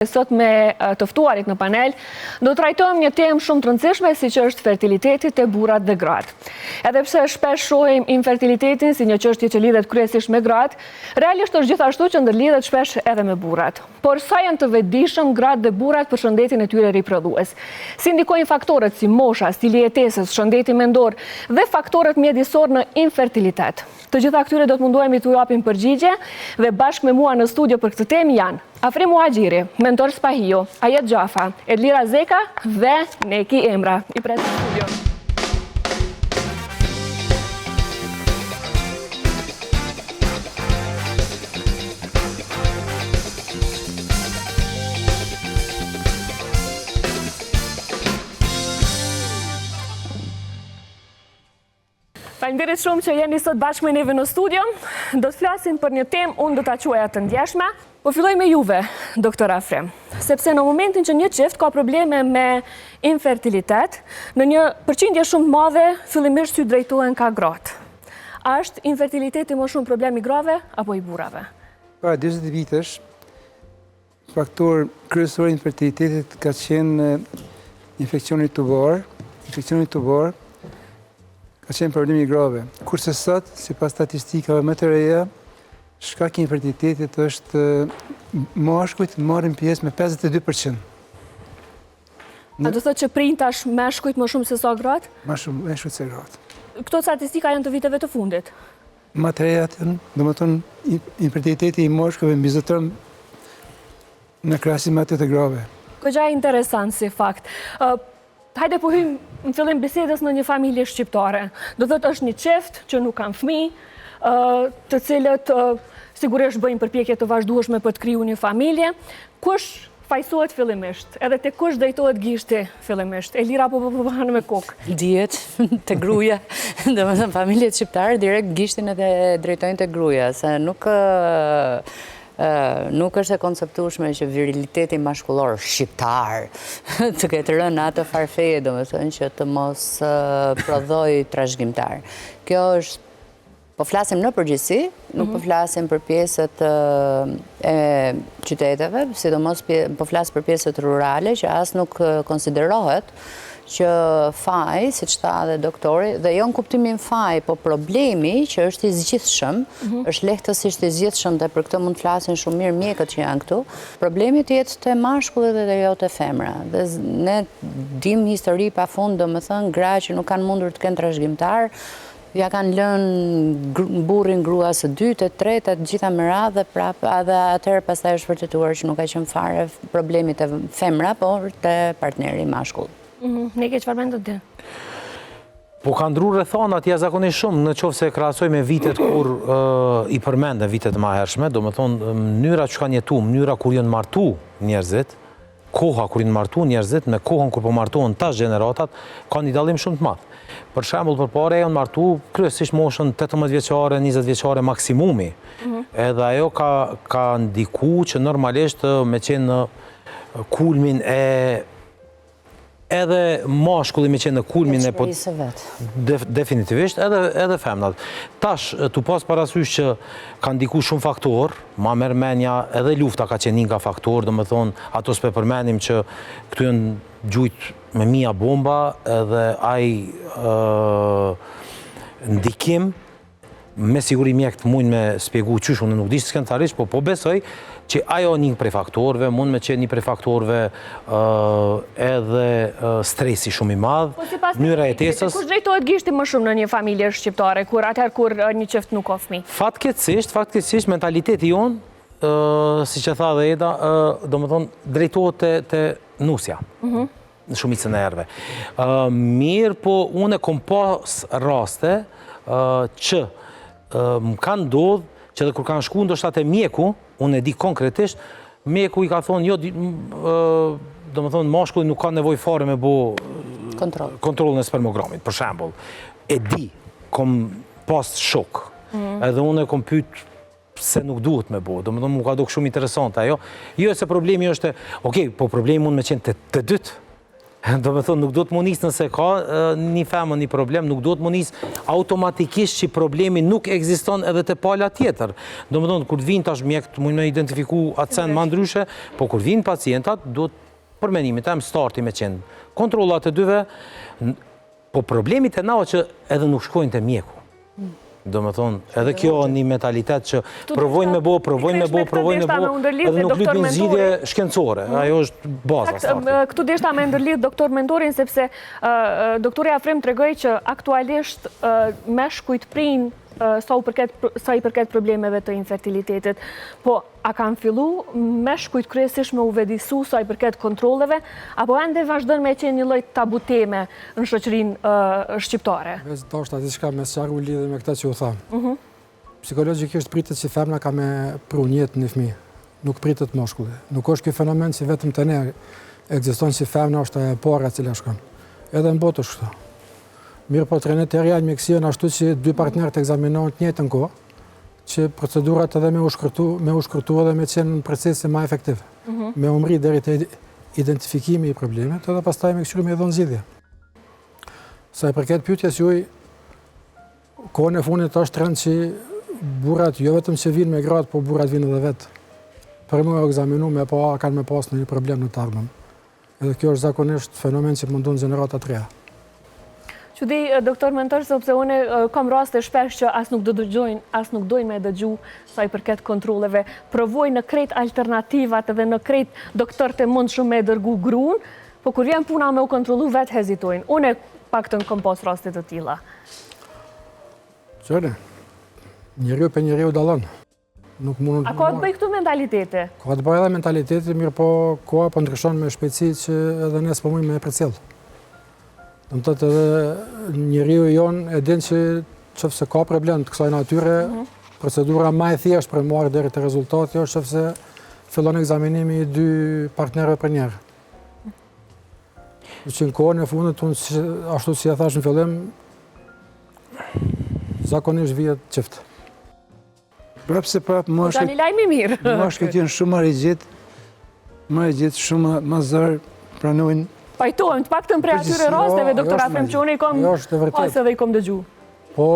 Sot me të ftuarit në panel, do trajtojmë një temë shumë të rëndësishme si që është fertiliteti te burrat dhe gratë. Edhe pse shpesh shohim infertilitetin si një çështje që lidhet kryesisht me gratë, realisht është gjithashtu që ndërlidhet shpesh edhe me burrat. Por sa janë të vetëdijshëm gratë dhe burrat për shëndetin e tyre riprodhues? Si ndikojnë faktorët si mosha, stili i jetesës, shëndeti mendor dhe faktorët mjedisor në infertilitet? Të gjitha këtyre do të munduemi t'u japim përgjigje dhe bashkë me mua në studio për këtë temë janë Afrim Muhaxhiri, Mentor Spahio, Ajet Gjafa, Edlira Zeka dhe Neki Emra. I pres në studio. Faleminderit shumë që jeni sot bashkë me neve në studio. Do të flasim për një temë, unë do ta quaja të ndjeshme. Po filloj me juve, doktor Afrim, sepse në momentin që një çift ka probleme me infertilitet, në një përqindje shumë të madhe, fillimisht sy drejtohen ka gratë. A është infertiliteti më shumë problem i grave apo i burrave? Para 20 vitesh, faktor kryesor i infertilitetit ka qenë infeksioni tubar. Infeksioni tubar ka qenë problemi i grave. Kurse sot, sipas statistikave më të reja, shkaki i infertilitetit është mashkujt marrin pjesë me 52%. A do thotë që prind tash meshkujt më shumë se sa gratë? Më shumë meshkujt se gratë. Këto statistika janë të viteve të fundit. Më të reja janë, domethënë infertiliteti i mashkujve mbizoton në krahasim me atë të grave. Goxha interesant si fakt. Hajde po hyjmë në fillim bisedës në një familje shqiptare. Do thotë është një çift që nuk kanë fëmijë, të cilët sigurisht bëjnë përpjekje të vazhdueshme për të kriju një familje. Kush fajsohet fillimisht? Edhe te kush drejtohet gishti fillimisht? Elira po hanë me kokë? Dihet te gruaja. Domethënë familjet shqiptare direkt gishtin edhe drejtojnë te gruaja, se nuk është e konceptueshme që viriliteti mashkullor shqiptar të ketë rënë atë farfeje, domethënë që të mos prodhoj trashëgimtar. Kjo është, po flasim në përgjithësi, nuk po flasim për pjesët e qyteteve, sidomos po flas për pjesët rurale që as nuk konsiderohet që faj, siç tha dhe doktori, dhe jo në kuptimin faj, po problemi që është i zgjithshëm, është lehtësisht i zgjithshëm dhe për këtë mund të flasin shumë mirë mjekët që janë këtu. Problemi të jetë te mashkullit dhe jo te femra. Dhe ne dim histori pafund, domethënë gra që nuk kanë mundur të kenë trashëgimtar, ja kanë lënë burrin grua së dytë, e tretë, të gjitha me radhë, edhe atëherë pastaj është vërtetuar që nuk ka qenë fare problemi te femra, por te partneri mashkull. Neke, çfarë mendon ti? Po ka ndrur rrethonat jashtëzakonisht shumë, në qoftë se krahasoj me vitet kur i përmendën vitet më hershme, domethënë mënyra që kanë jetuar, mënyra kur janë martu njerëzit, koha kur janë martu njerëzit me kohën kur po martohen tash gjeneratat, kanë një dallim shumë të madh. Për shembull, përpara janë martu kryesisht moshën 18 vjeçare, 20 vjeçare maksimumi. Edhe ajo ka ndikuar që normalisht me qenë në kulmin e edhe mashkulli me qenë në kulmin e definitivisht, edhe femnat. Tash, tu pas parasysh që ka ndiku shumë faktor, ma merr mendja edhe lufta ka qenë nga faktor, do me thonë, ato s'pe përmenim që këtu janë gjujt me mia bomba, edhe ai ndikim, me siguri mjekët mund me spjegu qysh, unë nuk di që s'ken tharish, po besoj që ajo një prej faktorëve, mund me qenë një prej faktorëve edhe stresi shumë i madh, mënyra e jetesës. Kush drejtohet gishti më shumë në një familje shqiptare, atëherë kur një çift nuk ka fëmijë? Fatkeqësisht mentaliteti jon, siç e tha dhe Eda, domethënë drejtohet te nusja. Në shumicën e herëve. Mirë, po unë kom pas raste që më kanë ndodhur që edhe kur kanë shku ndoshta te mjeku, unë e di konkretisht, mjeku i ka thonë, jo, do më thonë, mashkulli nuk ka nevojë fare me bo kontrollin e spermogramit, për shembull. E di, kom pas shok, edhe unë e kom pyet se nuk duhet me bo, do më thonë, mu ka duk shumë interesant ajo. Jo se problemi është, okej, po problemi mund me qenë të dytë, Do me thonë, nuk do të munis nëse ka një femën një problem, nuk do të munis automatikisht që problemi nuk ekziston edhe të pala tjetër. Do me thonë, kur vinë tash mjekët, mund me identifiku atë sen ma ndryshe, po kur vinë pacientat, do të përmenimit, e më starti me qenë kontrolat e dyve, po problemit e nao që edhe nuk shkojnë të mjeku. Do me thonë, edhe kjo një mentalitet që provojnë me bo, edhe nuk lypin zgjidhje shkencore. Ajo është baza starti. Këtu deshta me ndërlidh doktor mentorin, sepse doktori Afrim tregoi që aktualisht meshkujt prinë sa i përket problemeve të infertilitetit. Po, a kanë fillu meshkujt kryesisht me u vedisu sa i përket kontroleve, apo ende vazhdojnë me qenë një lloj tabu teme në shoqërinë shqiptare? Do është ati shka me sqaru lidhe me këta që u thamë. Psikologjikisht pritet që femna ka me pru njët një fëmijë, nuk pritet moshkulli. Nuk është kjo fenomen që vetëm të ne ekziston që femna është e para cila shkon. Edhe në botë është këto. Mirë po të renet e real mjekësion ashtu që dy partnerët ekzaminohen të njëjtën kohë, që procedurat edhe me u shkurtu edhe me qenë në procesi ma efektiv. Me umri deri te identifikimi i problemet edhe pastaj me këshiru me dhënë zgjidhje. Sa i përket pyetjes juaj, kohën e fundit është trend që burrat jo vetëm që vinë me gratë, po burrat vinë edhe vetë. Për mua u ekzaminu me pa kanë me pas në një problem në të ardhmen. Edhe kjo është zakonisht fenomen që mundon gjenerata të reja. Që di, doktor mentor, sepse une kam raste shpesh që as nuk do dëgjojnë, as nuk dojnë me dëgju sa i përket kontroleve, provojnë në krejt alternativat edhe në krejt doktor të mund shumë me dërgu gruan, po kur vjen puna me u kontrolu vetë hezitojnë. Une pak të në kom pas rastet të tilla. Qëre, njeriu për njeriu dallon. A ka të bëj këtu mentalitete? Ka të bëj edhe mentalitete, mirë po koha po ndryshon me shpejtësi që edhe ne s'po mujmë me përcjell. Do të thotë edhe njeriu jonë e din që nëse ka problem të kësaj natyre, procedura më e thjeshtë për marrë deri te rezultati është nëse fillon ekzaminimi i dy partnerëve për njëherë. Që në kohën e fundit, ashtu si ja thash në fillim, zakonisht vihet çift. Prapë se prapë, Tani lajmi mirë. moshkët janë shumë më rigjid, shumë më zërë, pranojnë. Pajtojmë, të pak të prej atyre rasteve, doktor Afrim, që unë i kom pas edhe i kom dëgju. Po,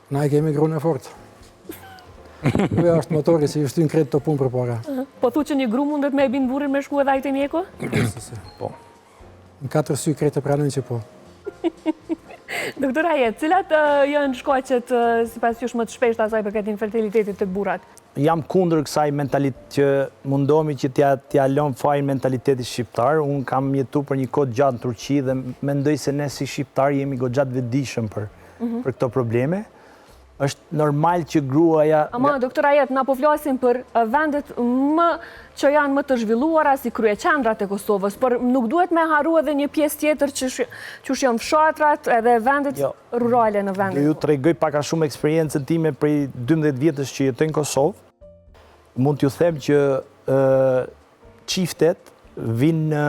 na i kemi gruan e fortë. Uja është motori që i shtyn krejt të punë për para. Po thu që një gru mundet me e binë burin me shku edhe ajte mjeko? Po. Në 4 sy krejt të pranojnë që po. Doktor Ajet, cilat janë shkaqet sipas jush më të shpeshta asaj përket infertilitetit të burrat? Jam kundër kësaj mentalitet që mundohemi që t'ja lëm fajin mentalitetit shqiptar. Unë kam jetu për një kohë gjatë në Turqi dhe mendoj se ne si shqiptar jemi goxhat vetëdijshëm për këto probleme. Është normal që gruaja... Ama, doktor Ajet, na po flasim për vendet që janë më të zhvilluara si kryeqendrat e Kosovës, por nuk duhet me haru edhe një pjesë tjetër që janë fshatrat edhe vendet rurale në vendet. Ju tregoj pak a shumë eksperiencën time prej 12 vjetësh që jetoj në Kosovë. Mund t'ju them që çiftet vinë,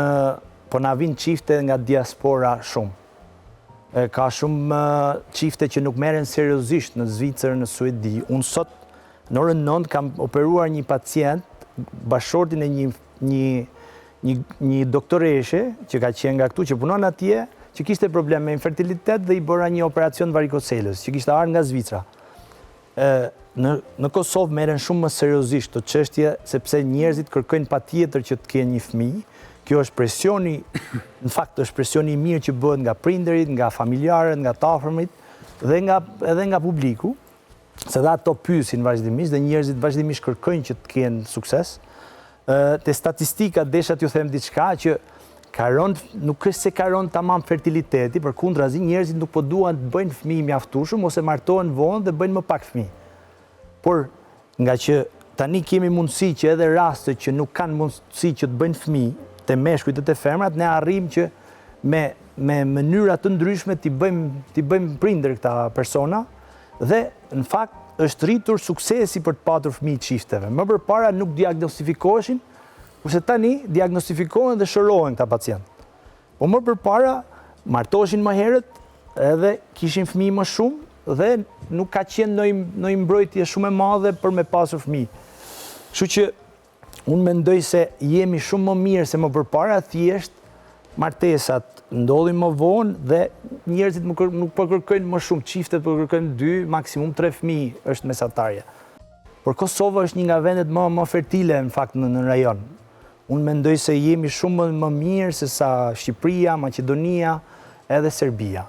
po na vinë çifte nga diaspora shumë. Ka shumë çifte që nuk merren seriozisht në Zvicër, në Suedi. Unë sot, në orën 9, kam operuar një pacient, bashortin e një doktoreshe që ka qenë nga këtu, që punon atje, që kishte problem me infertilitet dhe i bëra një operacion varikocelës, që kishte ardhur nga Zvicra. Në Kosovë merren shumë më seriozisht të çështje, sepse njerëzit kërkojnë patjetër që të kenë një fëmijë. Kjo është presioni, në fakt është presioni i mirë që bëhet nga prindërit, nga familjarët, nga të afërmit dhe edhe nga publiku, se dhe ato pyesin vazhdimisht dhe njerëzit vazhdimisht kërkojnë që të kenë sukses. Te statistika desha t'ju them diçka që nuk është se ka rënë tamam fertiliteti, përkundrazi njerëzit nuk po duan të bëjnë fëmijë mjaftueshëm ose martohen vonë dhe bëjnë më pak fëmijë. Por nga që tani kemi mundësi që edhe raste që nuk kanë mundësi që të bëjnë fëmijë të meshkujt e të femrat, ne arrim që me mënyra të ndryshme t'i bëjmë prindër këta persona dhe në fakt është rritur suksesi për të patur fëmijë çifteve. Më përpara nuk diagnostifikoheshin, kurse tani diagnostifikohen dhe shërohen këta pacientë. Po më përpara martoheshin më herët edhe kishin fëmijë më shumë dhe nuk ka qenë ndonjë mbrojtje shumë e madhe për me pasur fëmijë. Kështu që unë mendoj se jemi shumë më mirë se më përpara, thjesht martesat ndodhin më vonë dhe njerëzit nuk përkërkojnë më shumë, çiftet përkërkojnë 2, maksimum 3 fëmijë është mesatarja. Por Kosova është një nga vendet më fertile në fakt në rajon. Unë mendoj se jemi shumë më mirë se sa Shqipëria, Maqedonia edhe Serbia.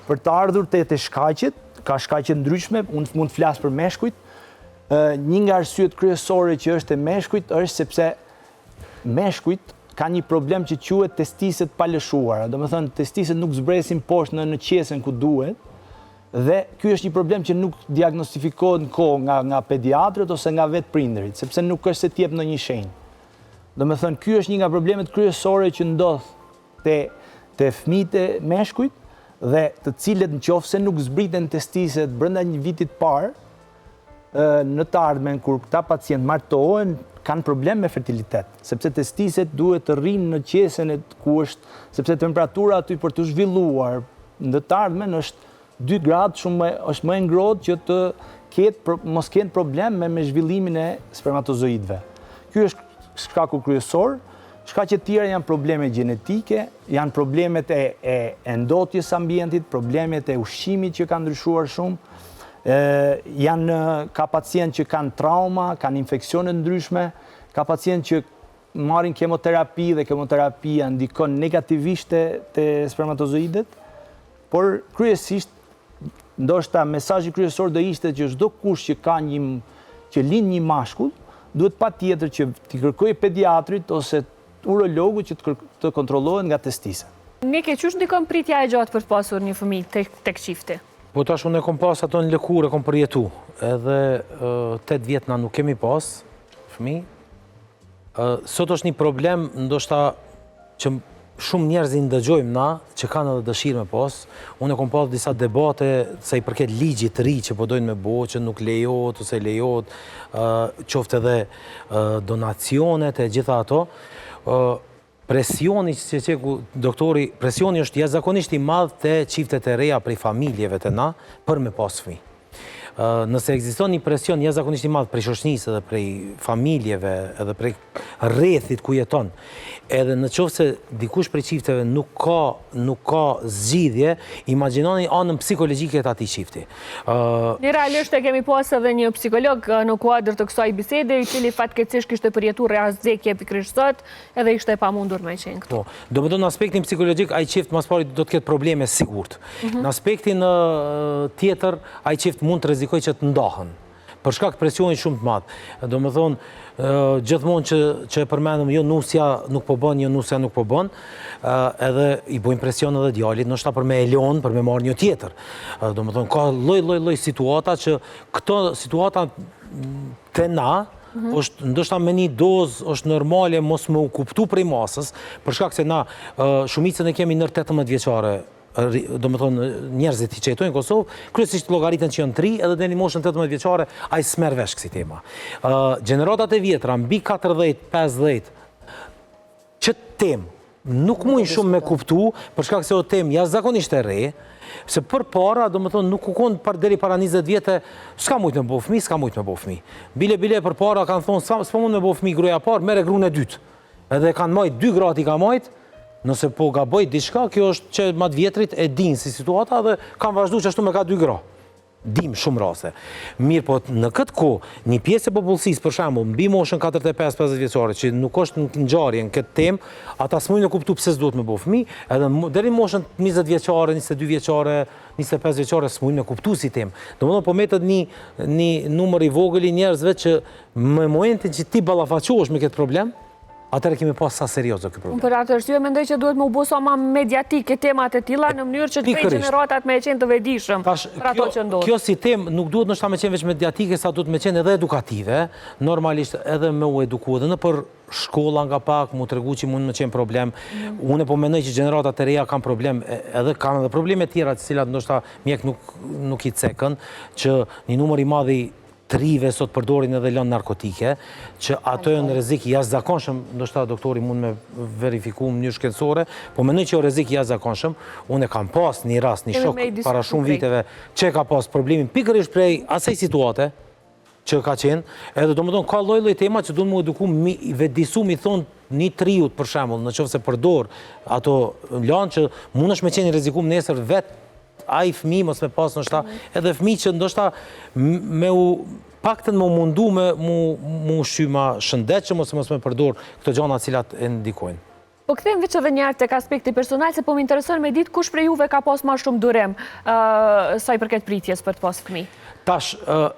Për të ardhur te shkaqet, ka shkaqe ndryshme, unë mund të flas për meshkujt. Një nga arsyet kryesore që është e meshkujt është sepse meshkujt ka një problem që quhet testiset pa lëshuara. Do të thënë, testiset nuk zbresin poshtë në qesen ku duhet, dhe ky është një problem që nuk diagnostifikohet në kohë nga pediatrët ose nga vetë prindërit, sepse nuk është se t'jep ndonjë shenjë. Do të thënë, ky është një nga problemet kryesore që ndodh te fëmijët e meshkujt, dhe të cilët nëse nuk zbriten testiset brenda një vitit parë, në të ardhmen kur këta pacient martohen, kanë problem me fertilitet, sepse testiset duhet të rrinë në qesen ku është, sepse temperatura aty për të zhvilluar në të ardhmen është 2 gradë, është më e ngrohtë që të mos kenë problem me zhvillimin e spermatozoidëve. Ky është shkaku kryesor. Shkaqet tjera janë probleme gjenetike, janë problemet e ndotjes ambientit, problemet e ushqimit që kanë ndryshuar shumë, ka pacient që kanë trauma, kanë infeksione ndryshme, ka pacient që marrin kemoterapi dhe kemoterapia ndikon negativisht te spermatozoidet, por kryesisht ndoshta mesazhi kryesor do ishte që çdo kush që lind një mashkull duhet patjetër që t'i kërkojë pediatrit ose urologu që të kontrollohen nga testiset. Nike, çush ndikon pritja e gjatë për të pasur një fëmijë tek çifti? Po tash unë kom pas ato në lëkurë, kom përjetu. Edhe 8 vjet na nuk kemi pas fëmijë. Sot është një problem, ndoshta që shumë njerëz i ndëgjojmë na, që kanë edhe dëshirë me pas. Unë kom pas disa debate sa i përket ligjit të ri që po dojnë me bo, që nuk lejohet ose lejohet, qoftë edhe donacionet e gjitha ato. Presioni që qeku doktori, presioni është jashtëzakonisht i madh te çiftet e reja prej familjeve të na për me pas fëmijë. Nëse ekziston një presion jashtëzakonisht i madh prej shoqënisë edhe prej familjeve edhe prej rrethit ku jeton, edhe në qoftë se dikush prej çifteve nuk ka zgjidhje, imagjinoni anën psikologjike të atij çifti. Ne realisht e kemi pas edhe një psikolog në kuadër të kësaj bisede, i cili fatkeqësisht kishte përjetuar rrezikje pikërisht sot, edhe ishte e pamundur me qenë këtu. Po, domethënë në aspektin psikologjik ai çift mas pari do të ketë probleme sigurt. Në aspektin tjetër ai çift mund të rrezikojë që të ndahen, për shkak presionit shumë të madh. Domethënë gjithmonë që e përmendëm, jo nusja nuk po bën, jo nusja nuk po bën, edhe i bojnë presion edhe djalit, ndoshta për me elon, për me marrë një tjetër. Domethënë ka lloj situata që këto situata te na është ndoshta me një dozë është normale mos më u kuptu prej masës, për shkak se na shumicën e kemi nër 18 vjeçare. Do më thonë, njerëzit që jetojnë në Kosovë, kryesisht llogaritën që janë 3 edhe deri në moshën 18 vjeçare, ai s'merr vesh kësi tema. Gjeneratat e vjetra, mbi 40-50, që temë nuk mund shumë me kuptu, për shkak se o temë jashtëzakonisht e re, se përpara, do më thonë, nuk u konë deri para 20 vjetë, s'ka mujt me bo fëmijë, s'ka mujt me bo fëmijë. Bile përpara kanë thonë, s'po mund me bo fëmijë gruaja parë, merre gruan e dytë. Edhe kanë majt 2 gra i ka majt. Nëse po gaboj diçka, kjo është që matë vjetrit e din si situata dhe kanë vazhdu që ashtu me ka 2 gra. Dim shumë raste. Mirë, po në këtë kohë, një pjesë e popullsisë, për shembull, mbi moshën 45-50 vjeçare, që nuk është në ngjarje në këtë temë, ata s'mujnë të kuptu pse s'duhet me bo fëmijë, edhe deri në moshën 20 vjeçare, 22 vjeçare, 25 vjeçare s'mujnë me kuptu si temë. Domethënë po metet një numër i vogël i njerëzve që në momentin që ti ballafaqohesh me këtë problem, atëherë kemi pas sa serioze ky problem. Për atë arsye mendoj që duhet më u bë sa më mediatike temat e tilla në mënyrë që të gjeneratat me qenë të vetëdijshëm për ato që ndodh. Kjo si temë nuk duhet ndoshta me qenë vetëm mediatike, sa duhet me qenë edhe edukative, normalisht edhe me u eduku edhe nëpër shkolla nga pak, mu tregu që mund me qenë problem. Unë po mendoj që gjeneratat e reja kanë problem, kanë edhe probleme tjera të cilat ndoshta mjek nuk i cekën, që një numër i madh i trive sot përdorin edhe lënë narkotike, që ato janë rrezik i jashtëzakonshëm, ndoshta doktori mund me verifiku në mënyrë shkencore, po mendoj që rrezik i jashtëzakonshëm. Unë kam pas një rast, një shok para shumë viteve, që ka pas problemin pikërisht prej asaj situate, që ka qenë, edhe do më tonë ka lloj tema që du më eduku vedisu mi thonë një triut për shembull, në qoftë se përdor ato lanë që mundesh me qenë i rrezikum nesër vetë ai fëmijë mos me pas ndoshta edhe fëmijë që ndoshta paktën më mundu mu ushqyma shëndetshëm ose mos me përdor këto gjëra të cilat e ndikojnë. Po kthejmë veç edhe njëherë tek aspekti personal, se po më intereson me ditë kush prej juve ka pas më shumë durim sa i përket pritjes për të pas fëmijë. Tash,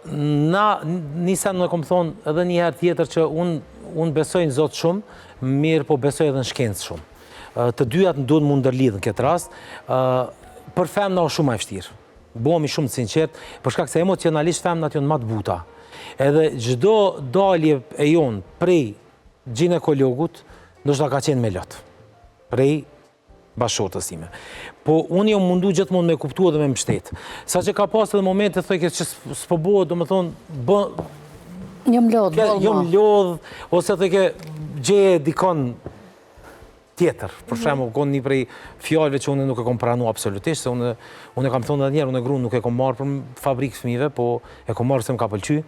na nisem në kom thonë edhe një herë tjetër që unë besoj në Zot shumë, mirë po besoj edhe në shkencë shumë. Të dyjat në duhet më ndërlidhën këtë rast, për femna o shumë e vështirë. Bomi shumë të sinqert, për shkak se emocionalisht femnat janë më të buta. Edhe çdo dalje e jonë prej ginekologut, ndoshta ka qenë me lot, prej bashkëshortës time. Po unë jam mundu gjithmonë me kuptu edhe me mbështet. Sa që ka pas edhe momente thojke që s'po bëhet, do më thonë, Jam lodh, jam lodh, ose thojke gjeje dikon tjetër. Për shembull, konë një prej fjalëve që unë nuk e kom pranu absolutisht, se unë e kam thonë edhe njerë, unë e grunë nuk e kom marrë për fabrikë fëmijëve, po e kom marrë se më ka pëlqy,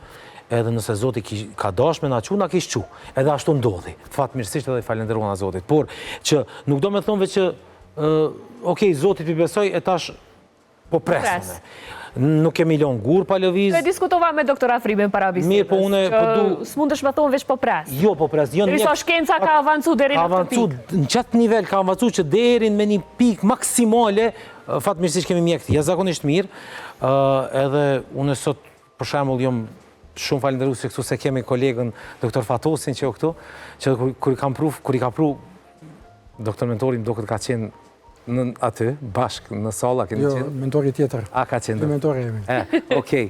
edhe nëse Zoti ka dashme na qu, na kish qu. Edhe ashtu ndodhi. Fatmirësisht edhe i falenderojna Zotit. Por që nuk do me thonë veç që okej, Zotit i besoj e tash po presme. Nuk kemi lënë gur pa lëviz. Ne diskutova me doktor Afrimin para bisedës. Mirë, po unë po du s'mundesh me thonë veç po pres. Jo, po pres. Derisa shkenca ka avancu deri në këtë pikë. Në qatë nivel ka avancu që deri me një pikë maksimale, fatmirësisht kemi mjekët jashtëzakonisht mirë, edhe unë sot për shembull jam shumë falenderues se këtu se kemi kolegën doktor Fatosin që këtu, që kur i ka pru doktor mentorim do këtë ka qenë aty, bashkë në sala, keni qenë? Jo, mentori tjetër. A, ka qenë? Mentori jemi. Okej.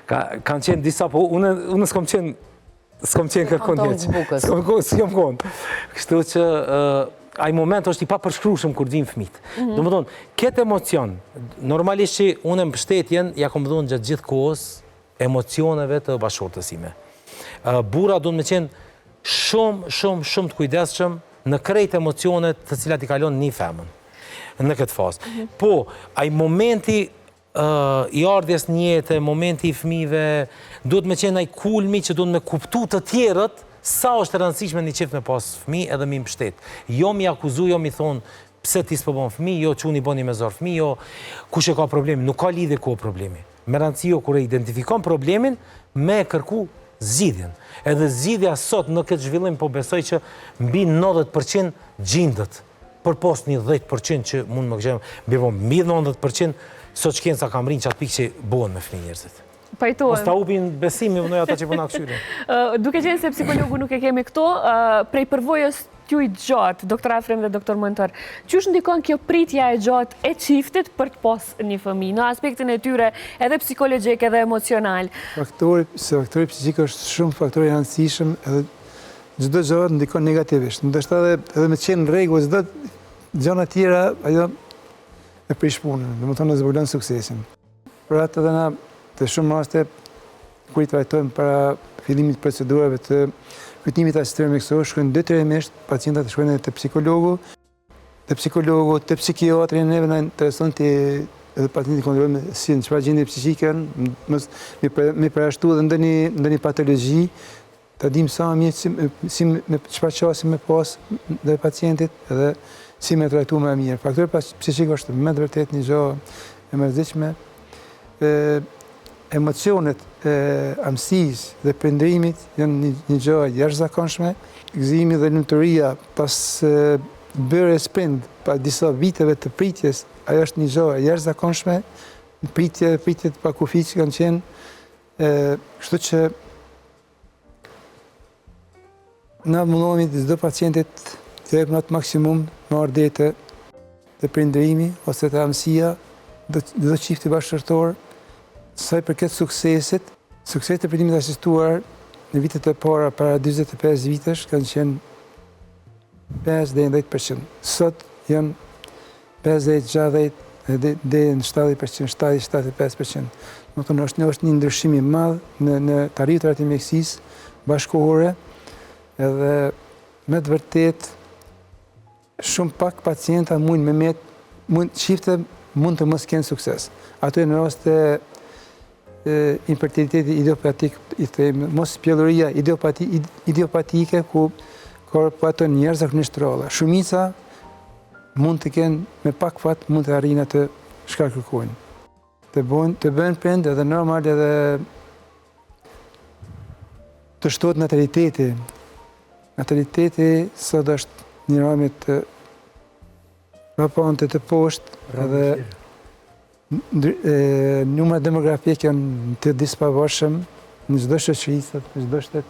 Kanë qenë disa, po unë s'kom qenë kërkon djeqë. S'kom konë. Kështu që ai moment është i pa përshkrushëm kur vijnë fëmijët. Do më thonë, këtë emocion, normalisht që unë mbështetjen, ja kom dhënë gjatë gjithë kohës emocioneve të bashkëshortës ime. Burra do të me qenë shumë të kujdesshëm në krejt emocionet të cilat i kalon një femën në këtë fazë. Po, ai momenti i ardhjes një jetë, momenti i fëmijëve, duhet me qenë ai kulmi që duhet me kuptu të tjerët sa është e rëndësishme një qift me pas fëmijë edhe mi mbështet. Jo mi akuzu, jo mi thonë pse ti s'po bën fëmijë, jo çuni bëni me zor fëmijë, jo kush e ka problemi, nuk ka lidhje ku problemi. Me rëndësi jo kur e identifikon problemin me kërku zgjidhjen. Edhe zgjidhja sot në këtë zhvillim po besoj që mbi 90% gjindet. Për post një 10% që mund më gjemë, mbi 90% sot shkenca kam rinë që atë pikë që bohen me fëmijë njerëzit. Pajtohem. Mos ta upin besimi vënoj ata që përna këshyre. Duke qenë se psikologu nuk e kemi këto, prej përvojës t'juj gjatë, doktor Afrim dhe doktor Mentor, qysh ndikon kjo pritja e gjatë e qiftit për të pas një fëmijë, në aspektin e tyre edhe psikologjik edhe emocional? Faktori psikik është shumë faktori i rëndësishëm edhe çdo gjë ndikon negativisht. Ndoshta edhe me qenë në rregull, çdo gjëra tjera ajo e prish punën, domethënë zbulon suksesin. Për atë edhe na të shumë raste kur i trajtojmë para fillimit të procedurave të kujtimit asistëruar mjekësor, shkojnë detyrimisht pacientët shkojnë te psikologu, te psikiatri, neve na intereson të edhe pacienti kontrollojmë si në çfarë gjendje psikike janë, mos mi përjashtu edhe ndonjë patologji, ta dim sa mirë si me çfarë çasti me pas dhe pacientit edhe si me trajtu më mirë. Faktori psikik është me të vërtetë një gjë e mërzitshme. Emocionet e amësisë dhe prindërimit janë një gjë e jashtëzakonshme. Gëzimi dhe lumturia pas bërjes prind, pas disa viteve të pritjes, ajo është një gjë e jashtëzakonshme. Pritjet pa kufi që kanë qenë, kështu që na mundohemi çdo pacientit të jepim atë maksimum në ardhete të prindërimi ose të amësia çdo çifti bashkëshortor. Sa i përket suksesit të pritimit asistuar në vitet e para para 45 vitesh kanë qenë 5 deri në 10%. Sot janë 50-60 deri në 70%, 70-75%. Do të thonë është një ndryshim i madh në të arriturat e mjekësisë bashkëkohore, edhe me të vërtet shumë pak pacienta çifte mund të mos kenë sukses. Ato në raste infertiliteti idiopatik, i thejmë, mos pjelluria idiopatike ku ka ato njerëz zakonisht rrolla. Shumica mund të kenë me pak fat mund të arrijnë atë çka kërkojnë. Të bëhen prind edhe normal edhe të shtohet nataliteti. Nataliteti sot është një rami të raponte të poshtë edhe numrat demografik janë të dispavarshëm në çdo shoqëri, në çdo shtet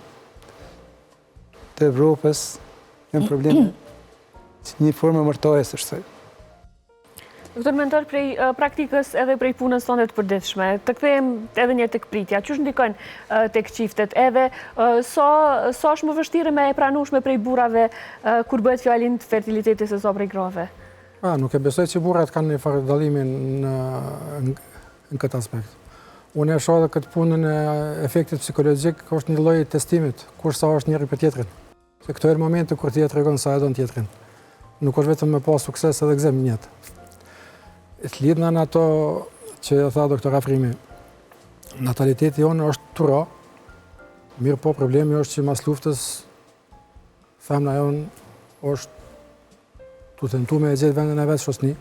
të Evropës janë probleme si një formë mërtoje, së shtaj. Doktor Mentor, prej praktikës edhe prej punës tonë të përditshme, të kthejmë edhe një tek pritja, çu ndikojnë tek çiftet, edhe sa është më vështirë me e pranueshme prej burrave kur bëhet fjalë të fertilitetit se sa prej grave? Nuk e besoj që burrat kanë një farë dallimin në këtë aspekt. Unë e shoh edhe këtë punën e efektit psikologjik, është një lloj testimit, kur sa është njëri për tjetrin. Se këto janë momente kur ti e tregon sa e don tjetrin. Nuk është vetëm me pas sukses edhe gëzim në jetë. Të lidhna në ato që e tha doktor Afrimi, nataliteti jonë është të ra, mirë po problemi është që mas luftës femna jonë është të tentu me e gjithë vendin e vetë shosni,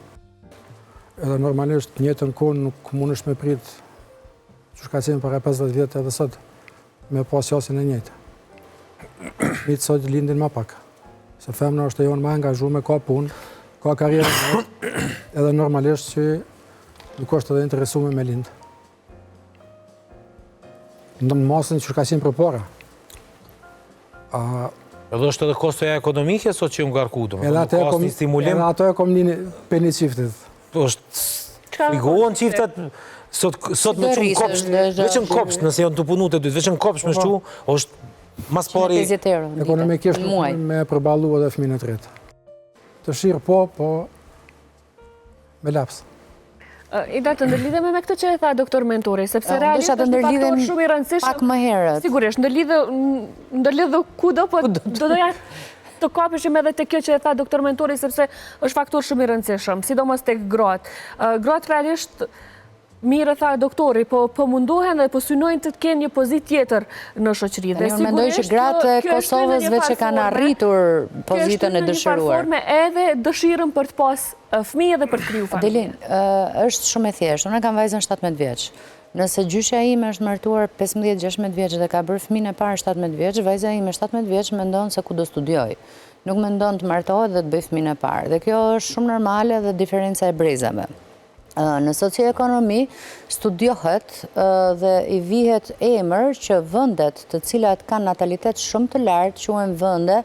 edhe normalisht njëtën kohë nuk mund është me prit që shka qenë për e 50 vjetë edhe sot me pas qasin e njëjtë. Mitë sot lindin ma pak, se femna është e jonë ma angazhume, ka punë, ka karierë, edhe normalisht që nuk është edhe interesume me lindë. Në masën që ka qenë për para. Edhe është edhe kostoja ekonomike, sot që ju ngarku, edhe ato e kom një për një qiftit. Frigohen qiftet, sot me qumë kopsht, veçën kopsht, nëse janë të punu të dytë, veçën kopsht me shtu, është mas pari... Ekonomikisht me përbalu edhe fëmijën e tretë. Të shirë po me laps. Ida, të ndërlidhemi me këtë që e tha doktor Mentori, sepse realisht është një faktor shumë i rëndësishëm. Pak më herët. Sigurisht, ndërlidhë kudo, po do doja të kapishim edhe të kjo që e tha doktor Mentori, sepse është faktor shumë i rëndësishëm, sidomos tek gratë. Gratë realisht, mirë tha doktori, po mundohen dhe po synojnë të kenë një pozit tjetër në shoqëri. Unë mendoj që gratë e Kosovës veç që kanë arritur pozitën e dëshiruar. Kjo është në një farë edhe dëshirën për të pas fëmijë dhe për të kriju familje. Adelin, është shumë e thjeshtë. Unë kam vajzën 17 vjeç. Nëse gjyshja ime është martuar 15-16 vjeç dhe ka bërë fëmijën e parë 17 vjeç, vajza ime 17 vjeç mendon se ku do studioj. Nuk mendon të martohet dhe të bëj fëmijën e parë. Dhe kjo është shumë normale dhe diferenca e brezave. Në socioekonomi studiohet dhe i vihet emër që vëndet të cilat kanë natalitet shumë të lartë quhen vënde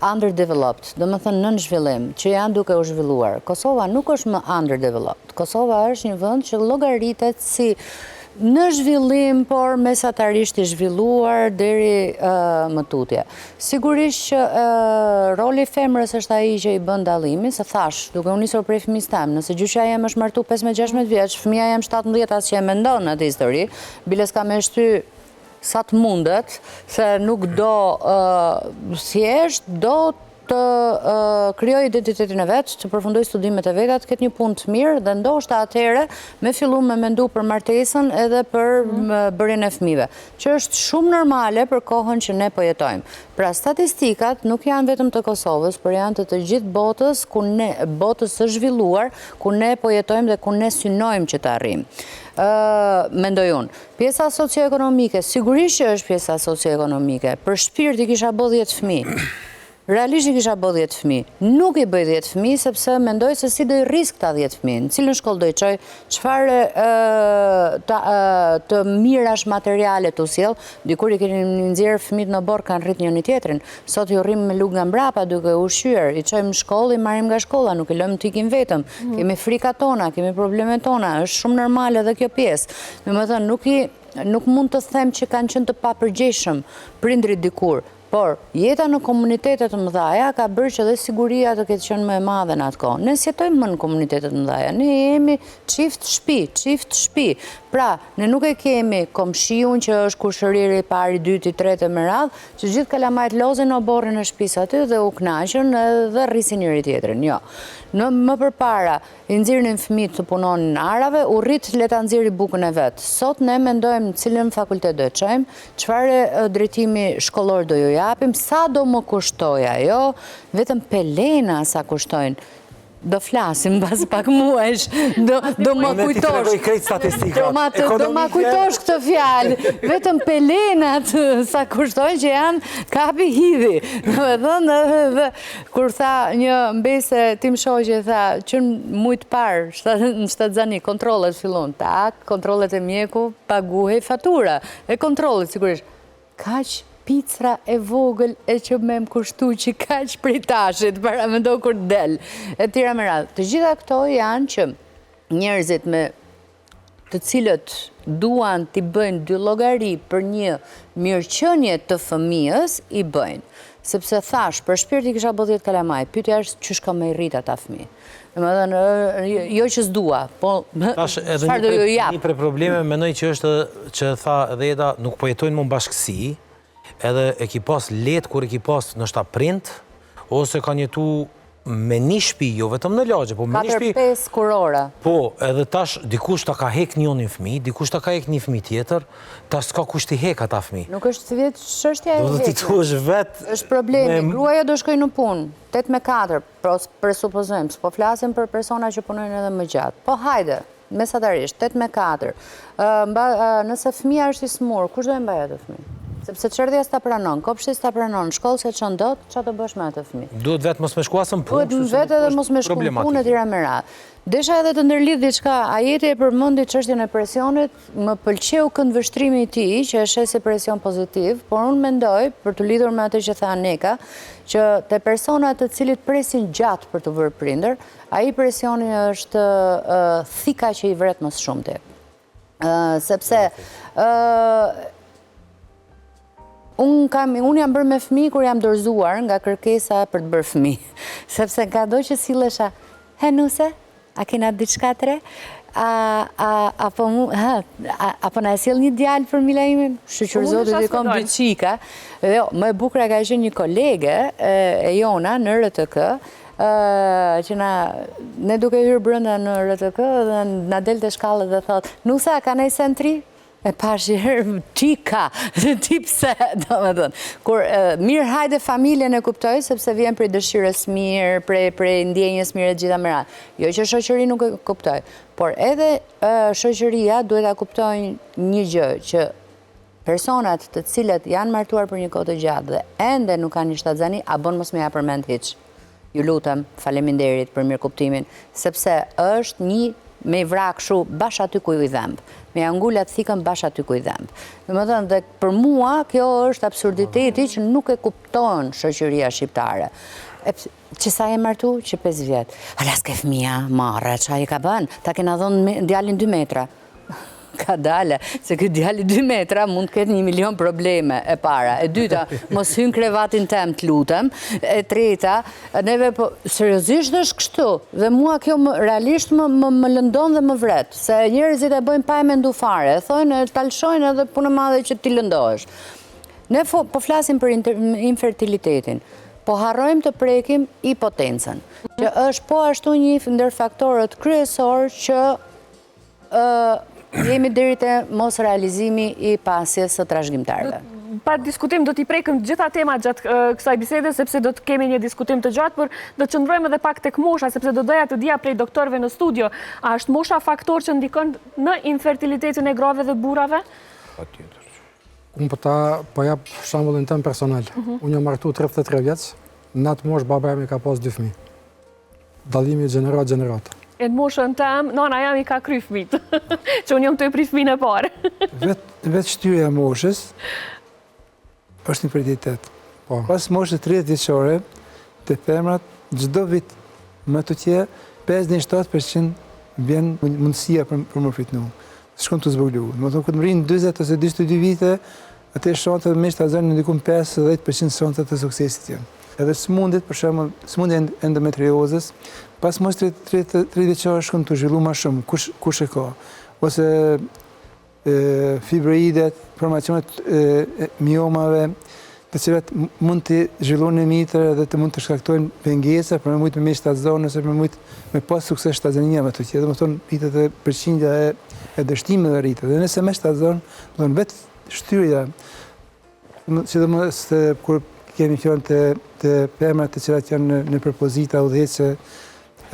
underdeveloped, do më thënë nën zhvillim, që janë duke u zhvilluar. Kosova nuk është më underdeveloped. Kosova është një vënd që llogaritet si në zhvillim, por mesatarisht i zhvilluar deri më tutje. Sigurisht që roli femrës është ai që i bën dallimin, se thash, duke u nisur prej fëmijës tim, nëse gjyshja jem është martu 15-16 vjeç, fëmia jem 17 as që e mendon atë histori, biles ka me shty sa të mundet, se nuk do thjesht, do të krijoj identitetin e vetë, të përfundoj studimet e veta, të ketë një punë të mirë dhe ndoshta atëherë me fillu me mendu për martesën edhe për bërjen e fëmijëve, që është shumë normale për kohën që ne po jetojmë. Pra statistikat nuk janë vetëm të Kosovës, por janë të gjithë botës, botës së zhvilluar, ku ne po jetojmë dhe ku ne synojmë që të arrijmë. Mendoj unë. Pjesa socioekonomike, sigurisht që është pjesa socioekonomike, për shpirt i kisha bë 10 fëmijë. Realisht i kisha bë 10 fëmijë. Nuk i bëj 10 fëmijë sepse mendoj se si do i risk ta 10 fëmijë. Në cilën shkollë do i çoj, çfarë të mirash materiale të sjell. Dikur i keni nxjerr fëmijët në borë kanë rrit njëri tjetrin. Sot i rrim me lugë nga mbrapa duke ushqyer, i çojmë në shkollë, i marrim nga shkolla, nuk i lëmë të ikim vetëm. Kemi frikat tona, kemi problemet tona, është shumë normale edhe kjo pjesë. Domethënë nuk mund të them që kanë qenë të papërgjegjshëm prindrit dikur. Por, jeta në komunitetet të mëdhaja ka bërë që dhe siguria të ketë qenë më e madhe në atë kohë. Ne sjetojmë më në komunitetet të mëdhaja, ne jemi qift shpi. Pra, ne nuk e kemi komshiun që është kushëriri pari, dyti, trete me radhë, që gjithë kalamajt lozin o borën e shpisë aty dhe u knaqën dhe rrisin njëri tjetrin. Jo. Në më përpara, i nxirnin fëmijët të punonin në arave, u rrit leta nxiri bukën e vetë. Sot ne mendojmë në cilën fakultet do të çojmë, çfarë drejtimi shkollor do ju japim, sa do më kushtoj ajo, vetëm pelena sa kushtojnë. Do flasim pas pak muesh, do më kujtosh. Do më kujtosh këtë fjalë. Vetëm pelenat sa kushtojnë që janë kapi hidhi. Dhe kur tha një mbese tim shoqe tha që mujt parë në Shtatzani kontrollet fillon, kontrollet e mjeku paguhej fatura. E kontrollet sigurisht. Kaq picra e vogël e që me më kushtu që kaq prej tashit, para me do kur del, e tira me radhë. Të gjitha këto janë që njerëzit me të cilët duan t'i bëjnë dy llogari për një mirëqenie të fëmijës, i bëjnë. Sepse thash, për shpirti kisha bë 10 kalamaj, pyetja është çysh ka më rrit ata fëmijë. Domethënë, jo që s'dua, po çfarë do ju jap? Një prej probleme mendoj që është që tha edhe Eda, nuk po jetojnë më në bashkësi, edhe e ki pas letë kur e ki pas nështë print, ose kanë jetu me një shpi, jo vetëm në lagje, po me një shpi... 4-5 kurora. Po, edhe tash, dikush ta ka hek një fëmijë, dikush ta ka hek një fëmijë tjetër, tash s'ka kush t'i hek ata fëmijë. Nuk është të vjetë çështja e hekës. Do të tu është vetë... është problemi, gruaja do shkoj në punë, 8-4, presupozojmë, s'po flasim për persona që punojnë edhe më gjatë. Po hajde, mesatarisht, 8-4. Nëse fëmija është i smur, kush do e mbaj atë fëmijë? Sepse çerdhja s'ta pranon, kopshti s'ta pranon, shkollë se çon dot, çfarë do bësh me atë fëmijë? Duhet vetë mos me shkuasën punë. Duhet vetë edhe mos me shku në punë e tjera me radhë. Desha edhe të ndërlidh diçka, Ajeti e përmendi çështjen e presionit, më pëlqeu këndvështrimi i tij që e sheh si presion pozitiv, por unë mendoj, për të lidhur me atë që tha Neka, që te persona të cilit presin gjatë për të vërë prindër, ai presioni është thika që i vret më shumti. Sepse unë jam bërë me fëmijë kur jam dorëzuar nga kërkesa për të bërë fëmijë. Sepse ka do që sillesha, nuse, a kena diçka tre? Apo na sjell një djalë për mila ime? Shqyqër zotit i kom dy qika. Më e bukra ka qenë një kolege e jona në RTK, që ne duke hyrë brenda në RTK dhe na del të shkallët dhe thot, Nusa, ka nej sentri? E pashirë qika, ti pse, do me thënë. Kur mirë hajde familjen e kuptoj, sepse vjen prej dëshirës mirë, prej ndjenjës mirë e gjitha më radhë. Jo që shoqëri nuk e kuptoj, por edhe shoqëria duhet ta kuptojnë një gjë, që personat të cilët janë martuar për një kohë të gjatë dhe ende nuk kanë një shtatzani, a bën mos me ja përmend hiç. Ju lutem, faleminderit për mirëkuptimin, sepse është një me i vrak shu bash aty ku i dhembë, me angullat thikën bash aty ku i dhembë. Domethënë, dhe për mua, kjo është absurditeti që nuk e kupton shoqëria shqiptare. Që sa e martu? Që 5 vjetë. Ala s'ke fëmija, marre, qa i ka bën? Ta kena dhonë djalin 2 metra. Ka dale, se këtë djali 2 metra mund të ketë 1 milion probleme e para. E dyta, mos hyn krevatin tem të lutem. E treta, neve po, seriozisht është kështu. Dhe mua kjo realisht më lëndon dhe më vret. Se njerëzit e bëjnë pa e mendu fare. E thojnë, e talshojnë edhe punë madhe që ti lëndohesh. Ne po flasim për infertilitetin. Po harrojmë të prekim hipotencën. Që është po ashtu një ndër faktorët kryesor që jemi deri te mos realizimi i pasjes së trashëgimtarëve. Pa diskutim do t'i prekëm gjitha temat gjatë kësaj bisede, sepse do të kemi një diskutim të gjatë, por do të qëndrojmë edhe pak tek mosha, sepse do doja të dija prej doktorëve në studio, a është mosha faktor që ndikon në infertilitetin e grave dhe burrave? Patjetër. Unë po jap shembullin tëm personal. Unë jam martu 33 vjeç, në atë moshë baba jam i ka pas 2 fëmijë. Dallimi gjenerat. E në moshën tem, nana jam i ka kry fëmijët, që unë jam të e pri fëmijën e parë. Vetë shtyrja moshës është një prioritet. Pas moshës 30 vjeçore, të femrat, çdo vit më të tje, 57% vjen mundësia për më fitnu. Shkon të zboglu. Më thonë, këtë më rinë 20 ose 22 vite, atë shantet të mishë të azërë në dikun 5-10% shantet të suksesit janë. Edhe smundit, për shembull, smundja endometriozës, pas mos 30 vjeçare shkon të zhvillu më shumë, kush e ka, ose fibroidet, formacionet miomave, të cilat mund të zhvillojnë në mitër dhe të mund të shkaktojnë pengesa për me mujtë me mishë të azërë, ose për me mujtë me pas sukses shtazënia me të që, dhe më thonë rritet e përqindja e dështimeve rritet. Dhe nëse me shtazën, më thonë vetë shtyrja, që dhe mos kur kemi fjallën të femrat të cilat janë në propozita udhëheqëse,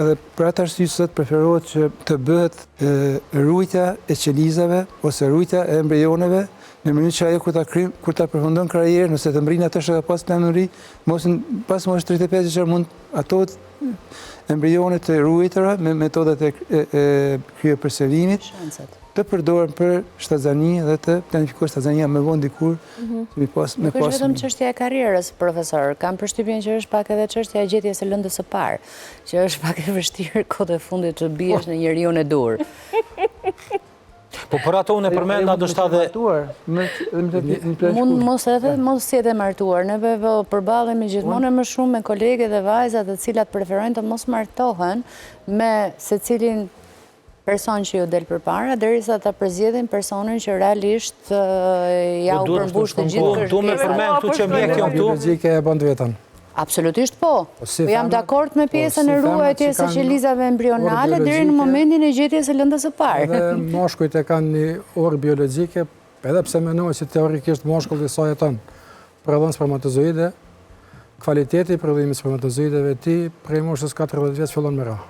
edhe për atë arsye sot preferohet që të bëhet rujtja e qelizave ose rujtja e embrioneve, në mënyrë që ajo kur ta përfundon karrierën, nëse të mbrin ato edhe pas planuri, pas moshës 35 vjeçare mund ato embrionet të ruajtura me metodat e kryepërsërimit të përdoren për shtazani dhe të planifikuar shtazania me vonë dikur. Nuk është vetëm çështja e karrierës, profesor. Kam përshtypjen që është pak edhe çështja e gjetjes së lëndës së parë, që është pak e vështirë kohët e fundit të biesh në njeriu e dur. Po për ato unë e përmenda do shta dhe... Mund mos jetë e martuar, ne përballemi gjithmonë më shumë me kolege dhe vajza të cilat preferojnë të mos martohen me secilin person që ju del përpara, derisa ta përzgjedhin personin që realisht ja u përmbush të gjithë kërkesat. Du me përmend këtu që mjek janë këtu. Biologjike e bën vetën. Absolutisht po. Jam dakord me pjesën e ruajtjes së qelizave embrionale deri në momentin e gjetjes së lëndës së parë. Edhe moshkujt e kanë një orë biologjike, edhe pse menohet që teorikisht moshkulli sa jeton prodhon spermatozoide, kvaliteti i prodhimit spermatozoideve të tij prej moshës 40 vjeç fillon me radhë.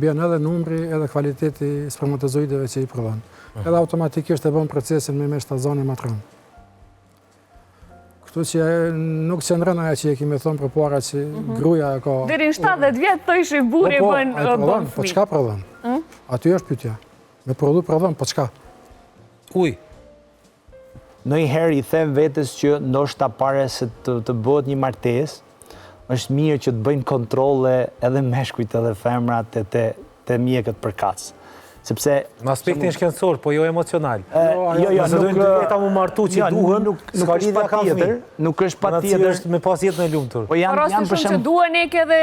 Bjen edhe numri edhe kvaliteti i spermatozoideve që i prodhon. Edhe automatikisht e bën procesin me shtazani matron. Kështu që nuk qëndron ajo që e kemi thonë përpara që gruaja ka... Deri në 70 vjetë të ishi buri bën fëmijë. Po çka prodhon? Aty është pyetja. Me prodhu prodhon, po çka? Uj. Ndonjëherë i them vetes që ndoshta para se të bëhet një martesë, është mirë që të bëjnë kontrolle edhe meshkujt edhe femrat te mjekët përkatës. Sepse... Në aspektin shkencor, po jo emocional. Nuk ta mu martu që duhen, nuk është patjetër, nuk është patjetër. është me pas jetën e lumtur. Po janë për shumë që shembull duhen eke dhe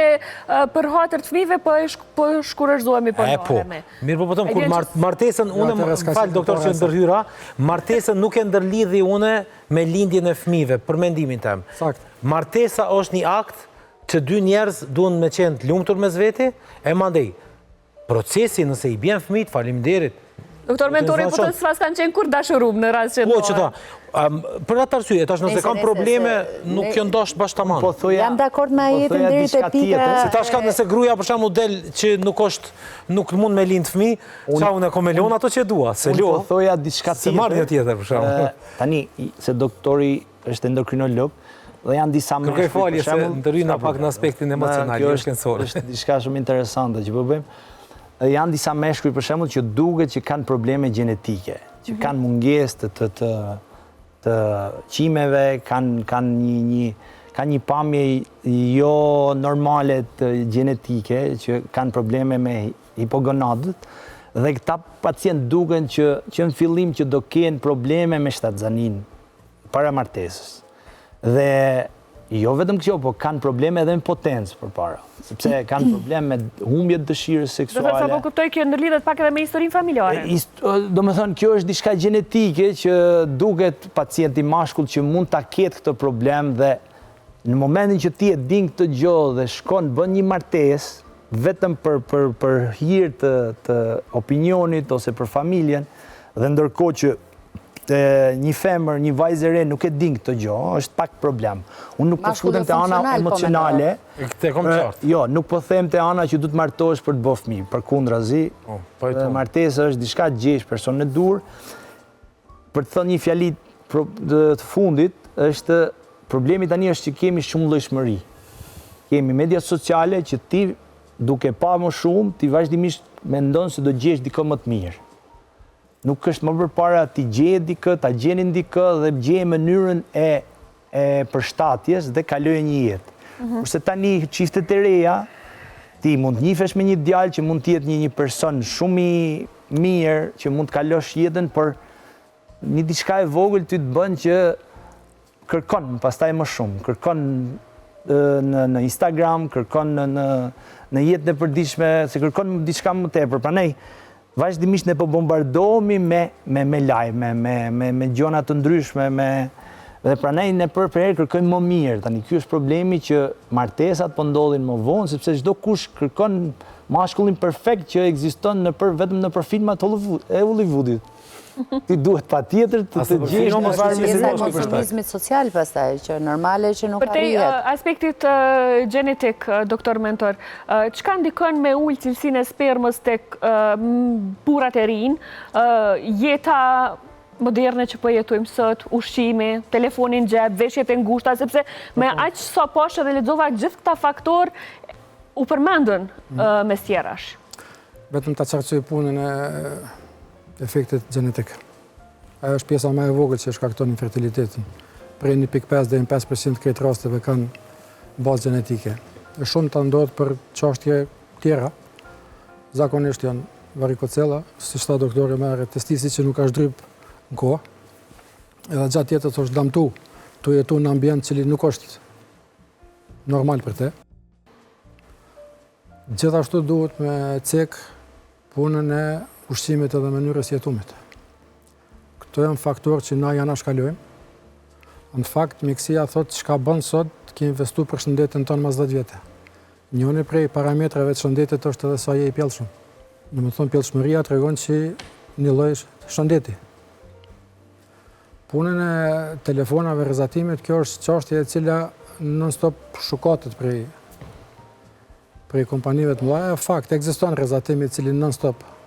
për hatër të fëmijëve, po shkurërzohemi për norme. Mirë po them kur martesën unë fal doktor që ndërhyra, martesën nuk e ndërlidhi unë me lindjen e fëmijëve, për mendimin tim. Sakt. Martesa është një akt që dy njerëz duhen me qenë të lumtur mes vete, e mandej procesi nëse i bjen fëmijët, faleminderit. Doktor Mentori, po të s'pas kanë qenë kur dashurum në rast që Po, që ta, për atë arsye, tash nëse kam probleme, nuk janë dashur bashkëtaman. Jam dakord me jetën deri te pika. Se tash ka nëse gruaja për shembull del që nuk mund me lind fëmijë, çfarë unë kam lon ato që dua, se lo. Po thoja diçka tjetër. Se marr një tjetër për shembull. Tani se doktori është endokrinolog, dhe janë disa meshkuj. Kërkoj falje se ndërhyna pak në aspektin emocional, jo shkencor. Është diçka shumë interesante që po bëjmë. Janë disa meshkuj për shembull që duket që kanë probleme gjenetike, që kanë mungesë të qimeve, kanë një pamje jo normale të gjenetike, që kanë probleme me hipogonadët, dhe këta pacient duken që në fillim që do kenë probleme me shtatzanin para martesës. Dhe jo vetëm kjo, po kanë probleme edhe në potencë përpara, sepse kanë probleme me humbje të dëshirës seksuale. Do të po kuptoj kjo ndërlidhet pak edhe me historinë familjare. Do me thonë, kjo është diçka gjenetike që duket pacienti mashkull që mund ta ketë këtë problem dhe në momentin që ti e din këtë gjë dhe shkon bën një martesë, vetëm për hir të opinionit ose për familjen, dhe ndërkohë që një femër, një vajzë e re nuk e din këtë gjë, është pak problem. Unë nuk po futem te ana emocionale. Këtë kom qartë. Jo, nuk po them te ana që du të martohesh për të bërë fëmijë. Përkundrazi, martesa është diçka gjesh, person e dur. Për të thënë një fjali të fundit, është problemi tani është që kemi shumë llojshmëri. Kemi media sociale që ti duke pa më shumë, ti vazhdimisht mendon se do gjesh dikë më të mirë. Nuk është më përpara ti gjeje dikë, ta gjenin dikë dhe gjeje mënyrën e përshtatjes dhe kaloje një jetë. Kurse tani çiftet e reja, ti mund të njifesh me një djalë që mund të jetë një person shumë i mirë, që mund të kalosh jetën, por një diçka e vogël ty të bën që kërkon pastaj më shumë, kërkon në Instagram, kërkon në jetën e përditshme, se kërkon diçka më tepër. Prandaj vazhdimisht ne po bombardohemi me lajme, me gjëra të ndryshme, dhe prandaj ne për herë kërkojmë më mirë. Tani ky është problemi që martesat po ndodhin më vonë, sepse çdo kush kërkon mashkullin perfekt që ekziston vetëm në filmat e Hollywoodit. Ti duhet patjetër të gjesh në pjesë e konsumizmit social pastaj, që normale që nuk arrihet. Përtej aspektit gjenetik, doktor mentor, çka ndikon me ul cilësinë e spermës tek burrat e rinj, jeta moderne që po jetojmë sot, ushqimi, telefonin në xhep, veshjet e ngushta, sepse me aq sa poshtë dhe lexova gjithë këta faktor u përmendën mes tjerash. Vetëm ta qartësoj punën e efektet gjenetik. Ajo është pjesa më e vogël që shkakton infertilitetin. Prej 1.5 deri në 5% këtë rasteve kanë bazë gjenetike. E shumë të ndodhë për çështje tjera. Zakonisht janë varikocela, si shta doktori merret testisi që nuk është dryp në kohë. Edhe gjatë jetës është damtu të jetu në ambient cili nuk është normal për te. Gjithashtu duhet me cek punën e ushqimit edhe mënyrës jetumit. Këto janë faktorë që na janë shkalojmë. Në fakt, mjekësia thotë çka bën sot, ke investu për shëndetin tonë mas 10 vjetë. Njëri prej parametrave të shëndetit është edhe sa je i pjellshëm. Domethënë pjellshmëria tregon që një lloj shëndeti. Punën e telefonave rrezatimit, kjo është çështje e cila non-stop shukatet prej kompanive të mëdha. Fakt, ekziston rrezatimi i cili non-stop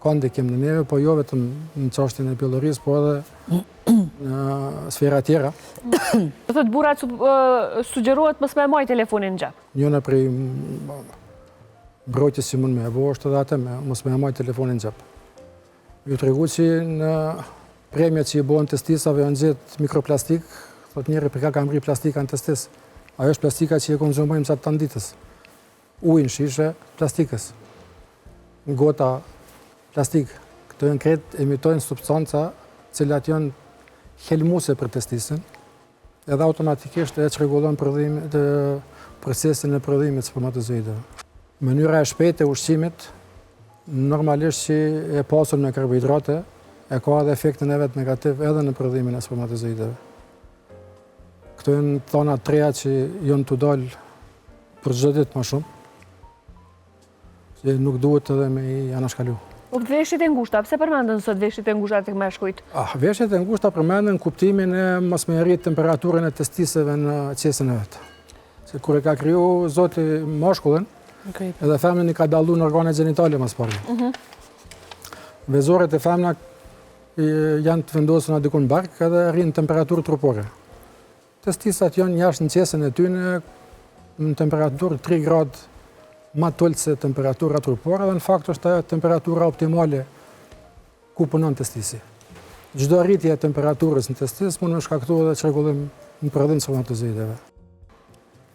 ka ndikim në neve, po jo vetëm në çështjen e biologjisë, po edhe në sfera tjera. Do thotë burrat sugjerohet mos me marr telefonin në xhep. Njëna prej mbrojtjes që mund me e bo është edhe atë mos me marr telefonin në xhep. Ju tregu që në premjet që i bëhen testisave janë gjetë mikroplastik, thotë njëri për ka kam rri plastika në testis. Ajo është plastika që e konzumojmë gjatë tan ditës. Ujin, shishe, plastikës. Gota plastik. Këto janë kretë emitojnë substanca cilat janë helmuse për testisën, edhe automatikisht e çrregullon procesin e prodhimit spermatozoideve. Mënyra e shpejtë e ushqimit, normalisht që e pasur me karbohidrate, e ka edhe efektin e vet negativ edhe në prodhimin e spermatozoideve. Këto janë thona treja që janë të dalë për çdo ditë më shumë, që nuk duhet edhe me i anashkalu. Veshjet e ngushta, pse përmendën sot veshjet e ngushta tek meshkujt? Veshjet e ngushta përmendën kuptimin e mos me rrit temperaturën e testiseve në qesën e vet. Se kur e ka kriju Zoti mashkullin, edhe femrën i ka dallu në organet gjenitale mas pari. Vezoret e femna janë të vendosur diku në bark edhe rrin temperaturë trupore. Testisat janë jashtë në qesën e tyre në temperaturë 3 gradë ma tullë se temperatura trupore, dhe në fakt është ajo temperatura optimale ku punon testisi. Çdo rritje e temperaturës në testis mund të shkaktojë edhe çrregullim në prodhim të spermatozoideve.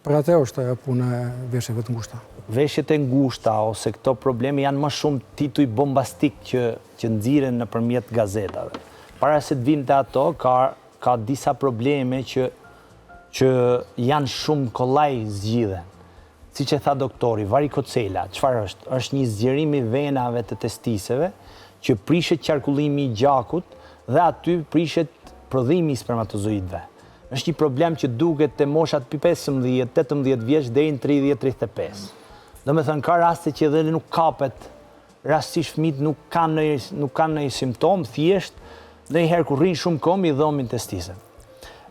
Për atë është ajo puna e veshjeve të ngushta. Veshjet e ngushta ose këto probleme janë më shumë tituj bombastik që nxiren nëpërmjet gazetave. Para se të vinte ato, ka disa probleme që janë shumë kollaj zgjidhen. Si që tha doktori, varikocela, çfarë është? Është një zgjerim i venave të testiseve që prishet qarkullimi i gjakut dhe aty prishet prodhimi i spermatozoidëve. Është një problem që duket te moshat 15-18 vjeç deri në 30-35. Domethënë ka raste që edhe nuk kapet, rastisht fëmijët nuk kanë ndonjë simptom, thjesht ndonjëherë kur rrin shumë kohë i dhomin testiset.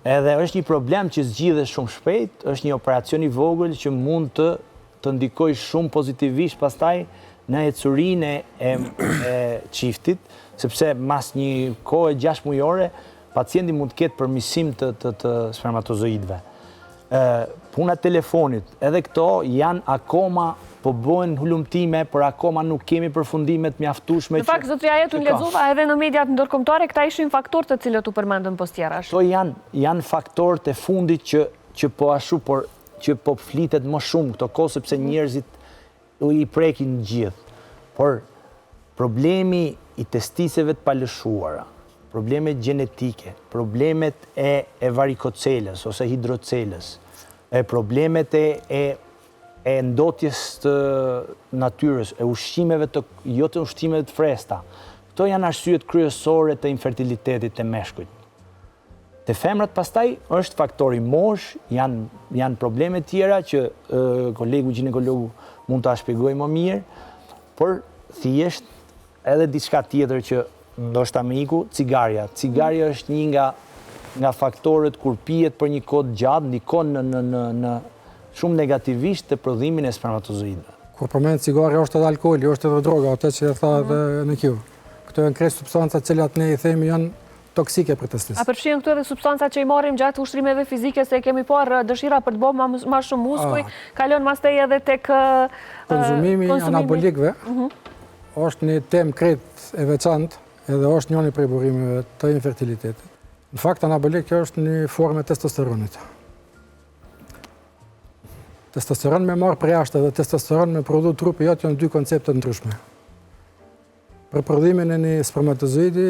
Edhe është një problem që zgjidhet shumë shpejt, është një operacion i vogël që mund të ndikojë shumë pozitivisht pastaj në ecurinë e çiftit, sepse mas një kohë 6 mujore pacienti mund të ketë përmirësim të spermatozoidëve. Puna telefonit, edhe këto janë akoma po bëhen hulumtime, por akoma nuk kemi përfundimet mjaftueshme. Në fakt, zotria Jetu lexova edhe në mediat ndërkombëtare, këta ishin faktorë të cilët u përmendën postjerash. Këto janë faktorët e fundit që po ashtu, por që po flitet më shumë këto kohë sepse njerëzit i prekin gjithë. Por problemi i testiseve të palëshuara, problemet gjenetike, problemet e varikocelës ose hidrocelës, problemet e ndotjes të natyrës, e ushqimeve jo të ushqimeve të fresta. Këto janë arsyet kryesore të infertilitetit të meshkujt. Te femrat pastaj është faktori mosh, janë probleme tjera që kolegu ginekologu mund ta shpjegojë më mirë, por thjesht edhe diçka tjetër që ndoshta më iku, cigaria. Cigaria është një nga faktorët kur pihet për një kohë gjatë, ndikon në shumë negativisht të prodhimin e spermatozoidëve. Kur përmend cigaria është edhe alkooli, është edhe droga, atë që e tha edhe në Kiu. Këto janë krejt substanca të cilat ne i themi janë toksike për testis. A përfshin këto edhe substanca që i marrim gjatë ushtrimeve fizike, se kemi parë dëshira për të bërë më shumë muskuj, kalon mastaj edhe tek konsumimi anabolikëve është një temë krejt e veçantë, edhe është njëri prej burimeve të infertilitetit. Në fakt, anabolik është një formë e testosteronit. Testosteron me marë për jashtë dhe testosteron me prodhu trupi janë dy koncepte të ndryshme. Për prodhimin e një spermatozoidi,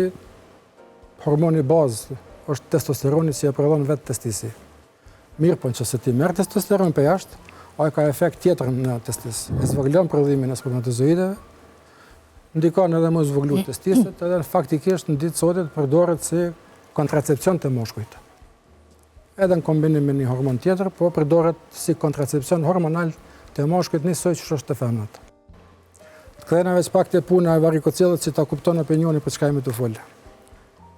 hormoni bazë është testosteroni që e prodhon vetë testisi. Mirë, po nëse ti merr testosteron për jashtë, ai ka efekt tjetër në testis. E zvogëlon prodhimin e spermatozoideve, ndikon edhe më zvogëlu testiset, edhe faktikisht në ditë sotit përdoret si kontracepcion të moshkujt. Edhe në kombinim me një hormon tjetër, po përdoret si kontracepcion hormonal të moshkujt njësoj që është të femnat. Të kthehena veç pak të puna e varikocellit që ta kupton opinioni për çka jemi të folë.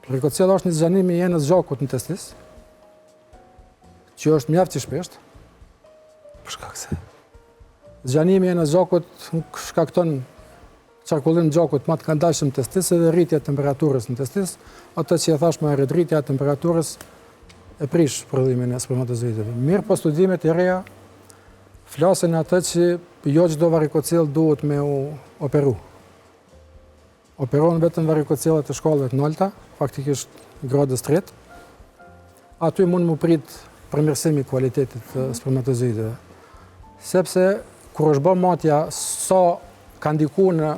Varikocella është një zgjanim i enës gjakut në testis, që është mjaft i shpeshtë. Për shkak se zgjanimi i enës gjakut shkakton qarkullim gjakut më të këndshëm në testis dhe rritja e temperaturës në testis, atë që e thash më herët, rritja e temperaturës e prish prodhimin e spermatozoideve. Mirë, po studimet e reja flasin atë që jo çdo varikocell duhet me u operu. Operon vetëm varikocellat të shkallëve të larta, faktikisht gradës 3. Aty mund më prit përmirësimi i kualitetit të spermatozoideve. Sepse kur është bërë matja sa ka ndiku në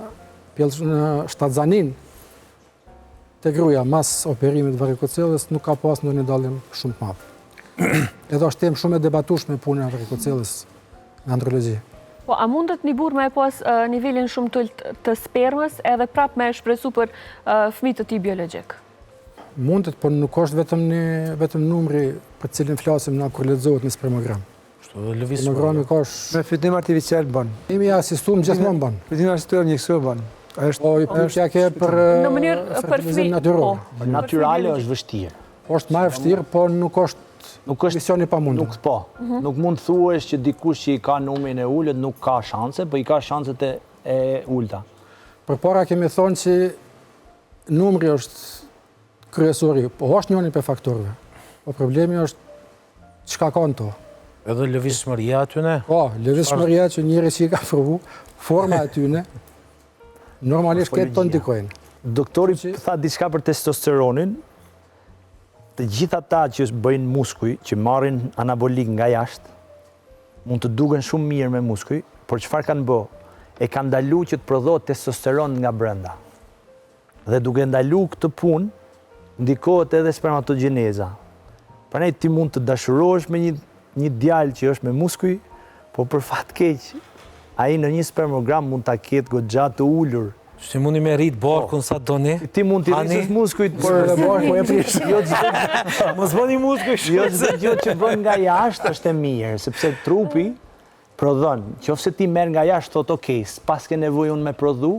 shtatzanin të gruaja mas operimit varikocellës, nuk ka pas ndonjë dallim shumë të madh. Edhe është temë shumë e debatueshme puna e varikocellës në andrologji. Po, a mundet një burr me pas nivelin shumë të ulët të spermës edhe prap me shpresu për fëmijë të tij biologjik? Mundet, por nuk është vetëm numri për cilin flasim na kur lexohet në spermogram. Spermogrami ka Me fitim artificial bën. Imi asistuar gjithmonë bën. Fitim artificial mjekësor bën. Po, pyetja ke për në mënyrë për fëmijë natyror. Natyrale është vështirë. Është më e vështirë, po nuk është misioni i pamundur. Nuk mund thuhesh që dikush që i ka numrin e ulët nuk ka shanse, po i ka shanset e ulta. Përpara kemi thonë që numri është kryesori, po është njëri për faktorëve. Po problemi është çka kanë to. Edhe lëvizshmëria atyne? Po, lëvizshmëria që njëri që i ka provu, forma atyne, normalisht këtë të ndikojnë. Doktori tha diçka për testosteronin, të gjitha ata që bëjnë muskuj, që marrin anabolik nga jashtë, mund të duken shumë mirë me muskuj, por çfarë kanë bë? E kanë ndalu që të prodhohet testosteron nga brenda. Dhe duke ndalu këtë punë, ndikohet edhe spermatogjeneza. Prandaj ti mund të dashurohesh me një djalë që është me muskuj, po për fat keq, ai në një spermogram mund ta ketë goxha të ulur. Ti mundi me rrit barkun sa doni? Ti mund të rrisësh muskujt, por barku e prish. Mos bëni muskuj shumë. Jo çdo gjë që bën nga jashtë është e mirë, sepse trupi prodhon. Qofse ti merr nga jashtë, thotë okay, s'pas ke nevojë unë me prodhu,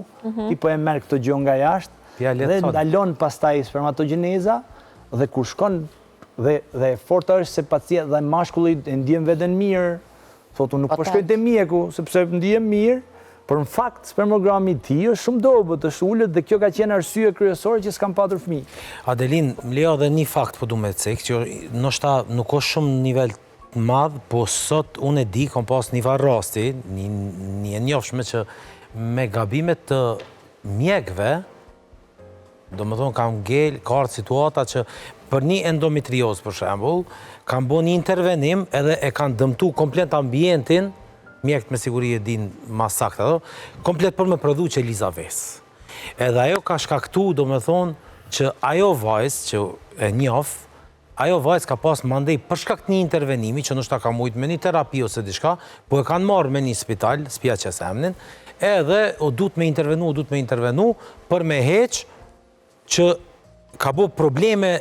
ti po e merr këtë gjë nga jashtë dhe ndalon pastaj spermatogjeneza dhe kur shkon dhe forta është se pacienti dhe mashkulli e ndjen veten mirë. Thotë unë nuk po shkoj te mjeku sepse ndihem mirë. Por në fakt, spermogrami i tij është shumë dobët, është ulët dhe kjo ka qenë arsye kryesore që s'kam patur fëmijë. Adelin, më lejo edhe një fakt po du me cek, që ndoshta nuk është shumë në nivel të madh, po sot unë e di, kam pas një farë rasti, një e njohshme që me gabimet të mjekëve, do më thonë kam ka situata që për një endometrioz për shembull, kam bën një intervenim edhe e kanë dëmtu komplet ambientin, mjekët me siguri e din ma sakta, komplet për me prodhu që Eliza Ves. Edhe ajo ka shkaktu, do me thonë, që ajo vajzë që e njoh, ajo vajzë ka pas mandej për shkak të një intervenimi që nështë ka mujtë me një terapi ose diçka, po e kanë marrë me një spital, spja që se emnin, edhe du të me intervenu për me heq që ka bo probleme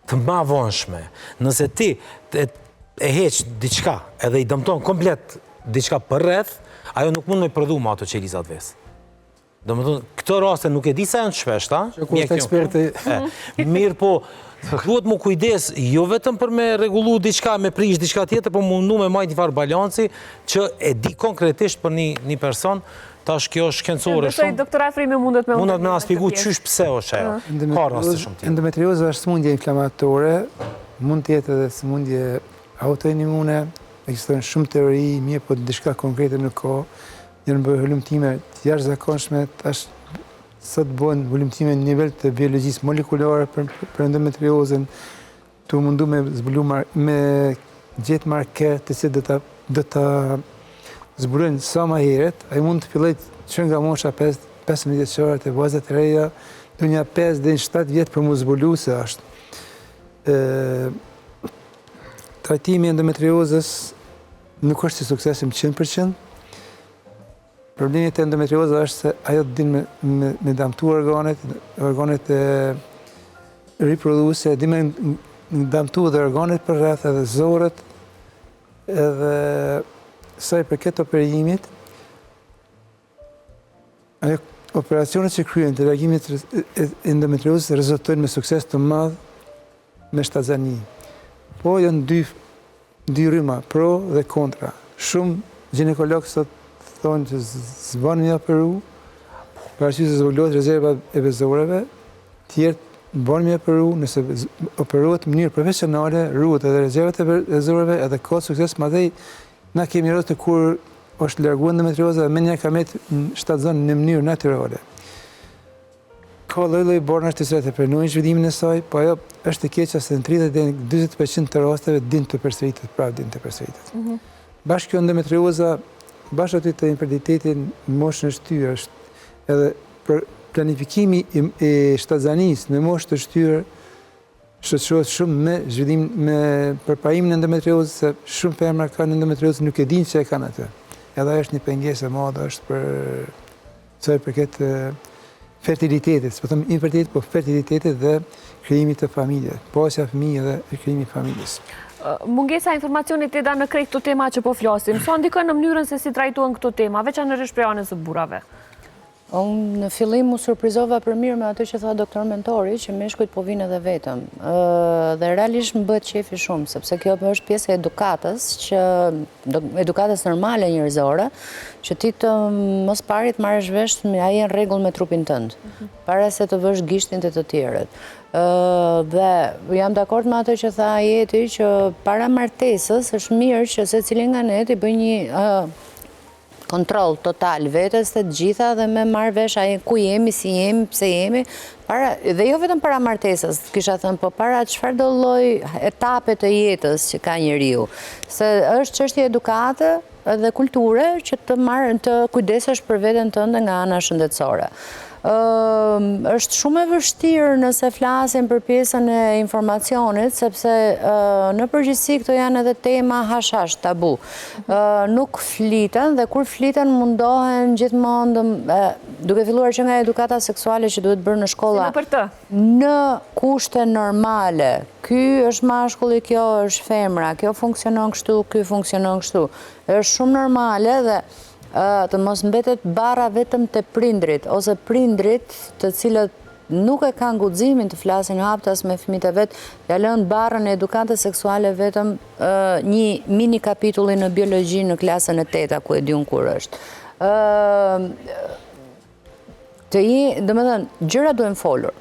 të ma vonshme. Nëse ti e heq diçka edhe i dëmton komplet diçka për rreth, ajo nuk mund me prodhu ma ato që Elizat vesë. Do më thonë, këto raste nuk e di sa janë të shpeshta. Që ku është eksperti. Mirë po, duhet mu kujdes, jo vetëm për me regullu diçka, me prish diçka tjetër, po mundu me majt një farë balanci, që e di konkretisht për një person, tash kjo është shkencore shumë. Doktor Afrimi mundet me na shpjegu qysh pse është ajo. Ka raste shumë tjetër. Endometrioza është sëmundje inflamatore, mund të jetë edhe sëmundje autoimune, ekzistojnë shumë teori, mirë po diçka konkrete nuk ka. Janë bërë hulumtime të jashtëzakonshme, tash sot bëhen hulumtime në nivel të biologjisë molekulare për endometriozën, të mundu me zbulu me gjetë marker të cilët do ta zbulojnë sa më herët. Ai mund të fillojë që nga mosha 15 vjeçare të vajzat e reja, do një 5 deri në 7 vjet për mu zbulu se është. Trajtimi i endometriozës nuk është i suksesshëm 100%. Problemi të endometrioza është se ajo të din me damtu organet e riprodhuese, din me damtu dhe organet për rreth edhe zorët, edhe sa i përket operimit, ajo operacionet që kryen të reagimit endometriozës rezultojnë me sukses të madh me shtazani. Po janë dy rryma, pro dhe kontra. Shumë ginekologë sot thonë që zbanë një operu, për arsye se zbulohet rezerva e vezoreve, tjerë banë një operu, nëse operohet në mënyrë profesionale, ruhet edhe rezervat e vezoreve, edhe ka sukses, madhej na kemi rreth të kur është larguar endometrioza dhe me një kamet në shtatzon në mënyrë natyrale. Ka lloj bornash të cilat e pranojnë zhvillimin e saj, po ajo është e keqja se në 30 deri në 40% të rasteve din të përsëritet. Bashkë kjo endometrioza bashkë aty të infertilitetin në moshën e shtyr është edhe për planifikimi e shtatzanisë në moshë të shtyr shoqërohet shumë me zhvillim me përparimin e endometriozës, se shumë femra kanë endometriozë nuk e dinë se e kanë atë. Edhe ajo është një pengesë e madhe është për sa i përket fertilitetit, s'po them infertilitet, po fertilitetit dhe krijimit të familje, pasja fëmijë dhe krijimi i familjes. Mungesa informacionit e da në krejt këto tema që po flasim, sa ndikon në mënyrën se si trajtohen këto tema, veçanërisht për anën e burrave? Unë në fillim u surprizova për mirë me atë që tha doktor mentori, që meshkujt po vinë edhe vetëm. Dhe realisht më bëhet qefi shumë, sepse kjo është pjesë e edukatës, edukatës normale njerëzore, që ti të mos parit marrësh vesh me ai në rregull me trupin tënd, para se të vësh gishtin të tjerët. Dhe jam dakord me atë që tha Jeti, që para martesës është mirë që secili nga ne të bëj një kontroll total vetës të gjitha dhe me marrë vesh ku jemi, si jemi, pse jemi, dhe jo vetëm para martesës, kisha thënë, po para çfarë do lloj etape të jetës që ka njeriu. Se është çështje edukate dhe kulture që të kujdesesh për veten tënde nga ana shëndetësore. Është shumë e vështirë nëse flasim për pjesën e informacionit, sepse në përgjithësi këto janë edhe tema hash tabu. Nuk fliten dhe kur fliten mundohen gjithmonë duke filluar që nga edukata seksuale që duhet bërë në shkolla në kushte normale. Ky është mashkulli, kjo është femra, kjo funksionon kështu, ky funksionon kështu. Është shumë normale dhe të mos mbetet bara vetëm të prindrit, ose prindrit të cilët nuk e kanë guximin të flasin haptas me fëmijët e vet, ja lënë barrën e edukatës seksuale vetëm një mini kapitulli në biologji në klasën e 8, ku e diun kur është. Domethënë, gjëra duhen folur.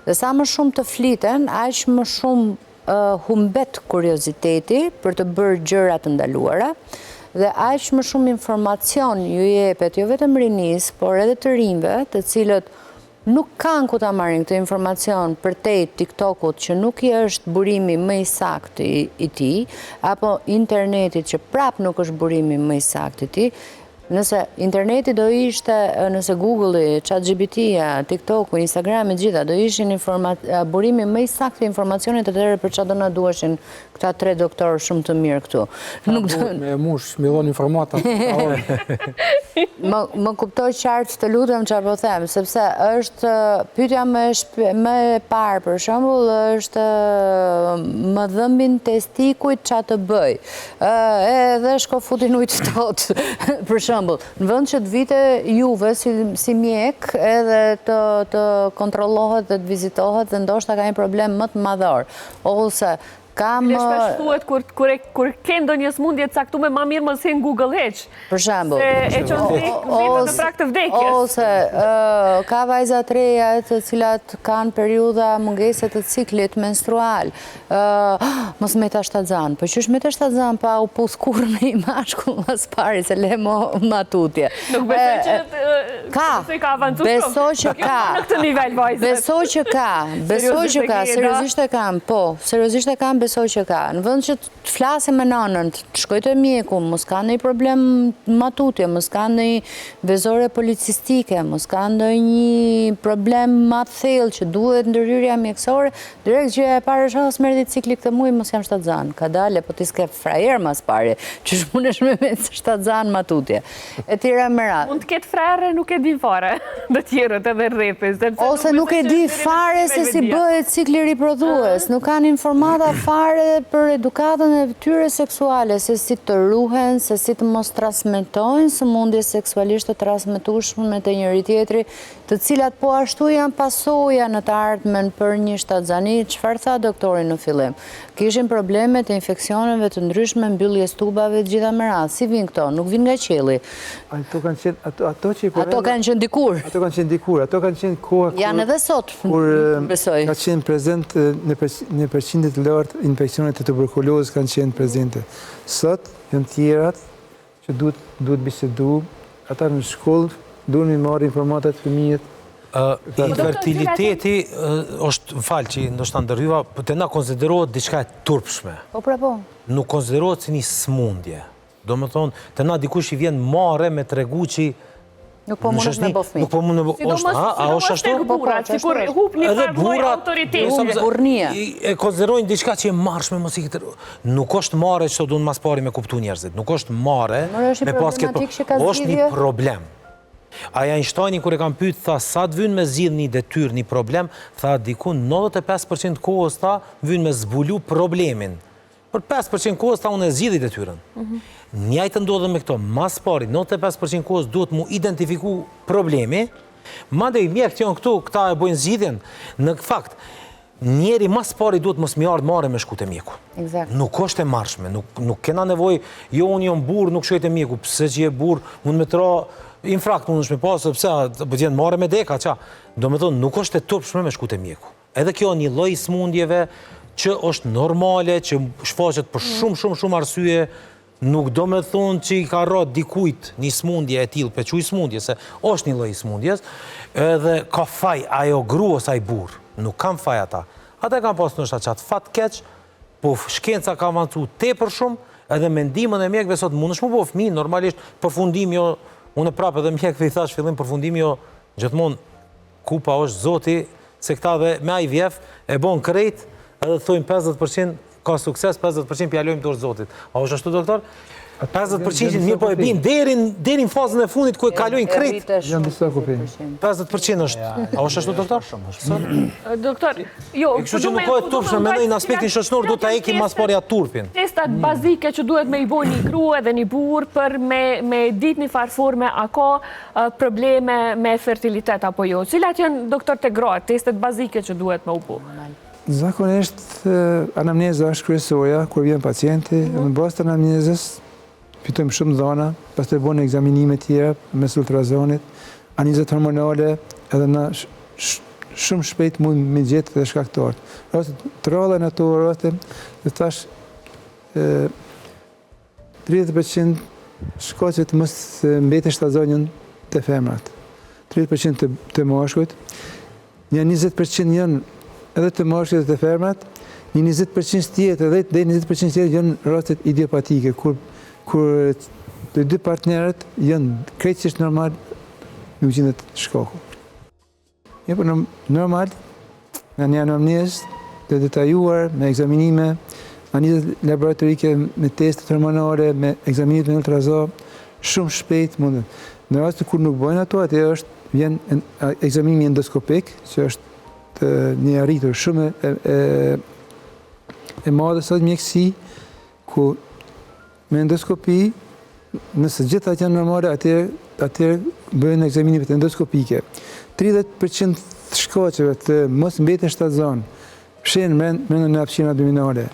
Dhe sa më shumë të fliten, aq më shumë humbet kurioziteti për të bërë gjëra të ndaluara. Dhe aq më shumë informacion ju jepet jo vetëm rinis, por edhe të rinjve, të cilët nuk kanë ku ta marrin këtë informacion përtej TikTokut, që nuk i është burimi më i saktë i tij, apo internetit që prap nuk është burimi më i saktë i tij, Nëse interneti do ishte, nëse Google-i, ChatGPT-ja, TikTok-u, Instagram-i, gjitha, do ishin burimi më i saktë informacionit atëherë për çfarë do na duheshin këta 3 doktorë shumë të mirë këtu. Me mush, millon informata. Më kuptoj qartë të lutem çfarë po them, sepse është pyetja më e parë për shembull është më dhëmbin testikujt çfarë të bëj. Edhe shko futin ujë të ftohtë për shembull. Në vend që të vite juve si mjek edhe të kontrollohet dhe të vizitohet dhe ndoshta ka një problem më të madhor. Ose kam... Shpesh thuhet kur ke ndonjë smundje të caktuar ma mirë mos hin Google heq. Për shembull. Se e çon vitën në prag të vdekjes. Ose ka vajza të reja të cilat kanë periudha mungese të ciklit menstrual. Mos me ta shtatzan. Po qysh me ta shtatzan pa u pus kurrë në i mashkull as pari se le mo matutje. Nuk besoj që ka avancuar shumë. Besoj që ka. Në këtë nivel vajzë. Besoj që ka. Besoj që ka. Seriozisht e kam. Po, seriozisht e kam. Besoj që ka. Në vend që të flasim me nanën, të shkoj te mjeku, mos ka ndonjë problem matutje, mos ka ndonjë vezore policistike, mos ka ndonjë problem më të thellë që duhet ndërhyrja mjekësore, direkt gjëja e parë është smerdhi cikli këtë muaj mos jam shtatzan. Ka dalë po ti s'ke frajer mas pari, që shmunesh me shtatzan matutje. E tjera me radhë. Mund të ketë frere, nuk e di fare të tjerët edhe rrethi. Ose nuk e di fare se si bëhet cikli riprodhues, nuk kanë informata fare për edukatën e tyre seksuale, se si të ruhen, se si të mos transmetojnë sëmundje seksualisht të transmetueshme të njëri tjetri, të cilat po ashtu janë pasoja në të ardhmen për një shtatzani. Çfarë tha doktori në fillim? Kishin probleme të infeksioneve të ndryshme, mbylljes tubave, të gjitha me radhë. Si vin këto? Nuk vin nga qielli. Ato kanë qenë dikur. Ato kanë qenë dikur, ato kanë qenë koha janë edhe sot, besoj. Ka qenë prezent në përqindje të lartë infeksionet e tuberkulozës kanë qenë prezente. Sot janë tjerat që duhet bisedu, ata në shkollë duhet mi marrë informatat fëmijët. Infertiliteti është falë që ndoshta ndërhyva, të na konsiderohet diçka e turpshme. Po pra po. Nuk konsiderohet si një smundje. Do më thonë, të na dikush i vjen mare me tregu që nuk po mundesh me bo fëmijë. Nuk po mundesh me bo fëmijë. A është ashtu? Sikur hup një farë autoriteti. Burnia. E konsiderojnë diçka që e marrshme mos i këtë. Nuk është marrë që duhet mas pari me kuptu njerëzit. Nuk është marrë me pas këtë. Është një problem. Aja Einsteini kur e kam pyet tha sa të vyn me zgjidh një detyrë, një problem, tha diku 95% kohës tha vyn me zbulu problemin. Për 5% kohës tha unë e zgjidhi detyrën. Njëjtë ndodhe me këto, mas pari 95% kohës duhet mu identifiku problemi, madje mjekët janë këtu, këta e bojnë zgjidhjen. Në fakt, njeri mas pari duhet mos mi ardh marrë me shku te mjeku. Nuk është e marrshme, nuk kena nevojë, jo unë jam burr, nuk shkoj te mjeku, pse që je burr, mund me tra infrakt mund është me pasë, pëse bëtjen marrë me deka, qa. Do me thonë, nuk është e turpshme me shku te mjeku. Edhe kjo një lloj smundjeve që është normale, që shfaqet për shumë arsye, nuk do me thonë që i ka rrat dikujt një smundje e tillë, pe quj smundje, se është një lloj smundjes, edhe ka faj ajo gru ose ai burr, nuk kam faj ata. Ata kam pas nështë qatë fat keq, po shkenca ka avancu tepër shumë, edhe mendimën e mjekëve sot mundesh më po fëmijë, normalisht përfundim jo. Unë prapë edhe mjekëve i thash fillim përfundimi jo gjithmonë kupa është Zoti, se këta dhe me IVF e bon krejt edhe thojnë 50% ka sukses, 50% pjalojmë dorë Zotit. A është ashtu, doktor? 50% mirë po e bin deri në fazën e fundit ku e kalojnë krejt. Janë disa kupi. 50% është. A është ashtu, doktor? Doktor, jo. Kështu që nuk është turpshme, mendoj në aspektin shoqëror duhet ta ekim mas pari atë turpin. Testat bazike që duhet me i bo një grua dhe një burr për me ditë një farë forme a ka probleme me fertilitet apo jo. Cilat janë, doktor, të gratë, testet bazike që duhet me u bo? Zakonisht anamneza është kryesorja kur vjen pacienti, në bazë të anamnezës fitojmë shumë dhana, pas të bëjmë ekzaminime tjera mes ultrazonit, analizat hormonale, edhe na shumë shpejt mund me gjetë dhe shkaktorët. Rastet të ralla në ato raste, dhe tash 30% shkaqet mos mbetesh shtatzonjën të femrat, 30% të mashkujt, një 20% janë edhe të mashkujt dhe të femrat, një 20% tjetër dhe 20% tjetër janë rastet idiopatike, kur të dy partnerët janë krejtësisht normal me u gjindet shkoku. Ja, po normal, në një anamnezë të detajuar, me egzaminime, analizat laboratorike, me testet hormonale, me egzaminimet me ultrazo, shumë shpejt mundet. Në rast kur nuk bojnë ato, atë vjen egzaminimi endoskopik, që është një arritur shumë e madhe sot mjekësi, ku me endoskopi, nëse gjitha janë normale, atëherë bëjnë egzaminimet endoskopike. 30% të shkaqeve të mos mbetjen shtatzon, fshenë brenda në hapësirën abdominale.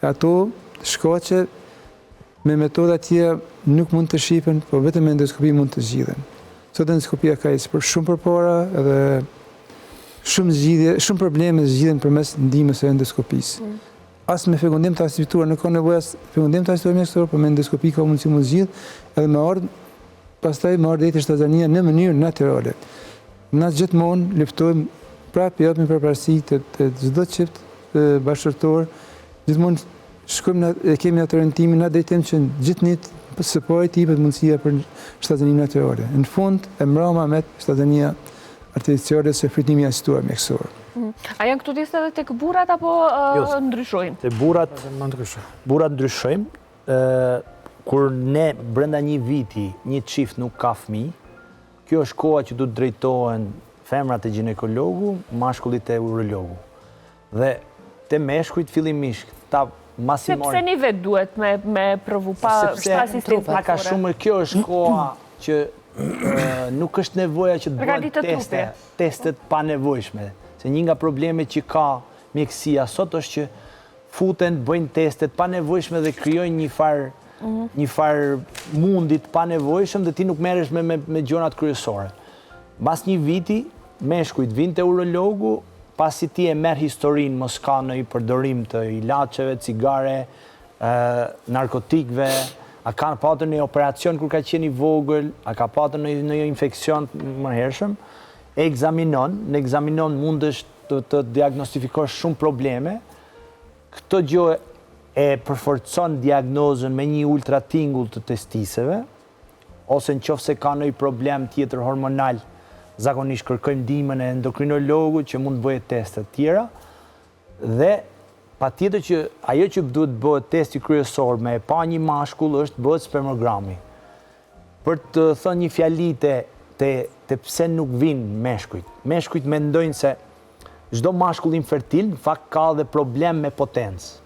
Ato shkaqe me metoda tjera nuk mund të shihen, por vetëm me endoskopi mund të zgjidhen. Sot endoskopia ka ecë shumë përpara edhe shumë probleme zgjidhen përmes ndihmës së endoskopisë. As me fekundim të asistituar nuk ka nevojë as fekundim të asistituar mjekësor, por me endoskopi ka mundësi mu zgjidh edhe pastaj me ardhë deri shtazania në mënyrë natyrale. Na gjithmonë luftojmë prapë japim përparësi të çdo çift bashkëtorë, gjithmonë shkojmë e kemi atë orientimin na drejtim që gjithnit së pari të jepet mundësia për shtazaninë natyrale. Në fund e mbrapa me shtazania artificiale se frytimi asistuar mjekësor. A janë këtu disa edhe tek burrat apo ndryshojnë? Te burrat ndryshojnë. Kur ne brenda një viti, një çift nuk ka fëmijë, kjo është koha që du të drejtohen femrat e ginekologu, mashkullit e urologu. Dhe te meshkujt fillimisht, ta masimore... Sepse një vetë duhet me provu pa asistim ka shumë, kjo është koha që nuk është nevoja që të bëjnë testet pa nevojshme. Se një nga problemet që ka mjekësia sot është që futen, bëjnë testet pa nevojshme dhe krijojnë një farë mundit pa nevojshëm dhe ti nuk merresh me gjonat kryesore. Mbas një viti, meshkujt vinë te urologu, pasi ti e merr historinë, mos ka ndonjë përdorim të ilaçeve, cigare, narkotikëve, a ka patur një operacion kur ka qenë i vogël, a ka patur një infekcion më hershëm, e egzaminon mundesh të diagnostifikosh shumë probleme. Këto gjë e përforcon diagnozën me një ultratingull të testiseve, ose në qoftë se ka ndonjë problem tjetër hormonal, zakonisht kërkojmë ndihmën e endokrinologut që mund të bëjë teste të tjera, dhe patjetër që ajo që duhet bëhet testi kryesor me e pa një mashkull është bëhet spermogrami. Për të thënë një fjali te pse nuk vinë meshkujt. Meshkujt mendojnë se çdo mashkull infertil në fakt ka dhe problem me potencë.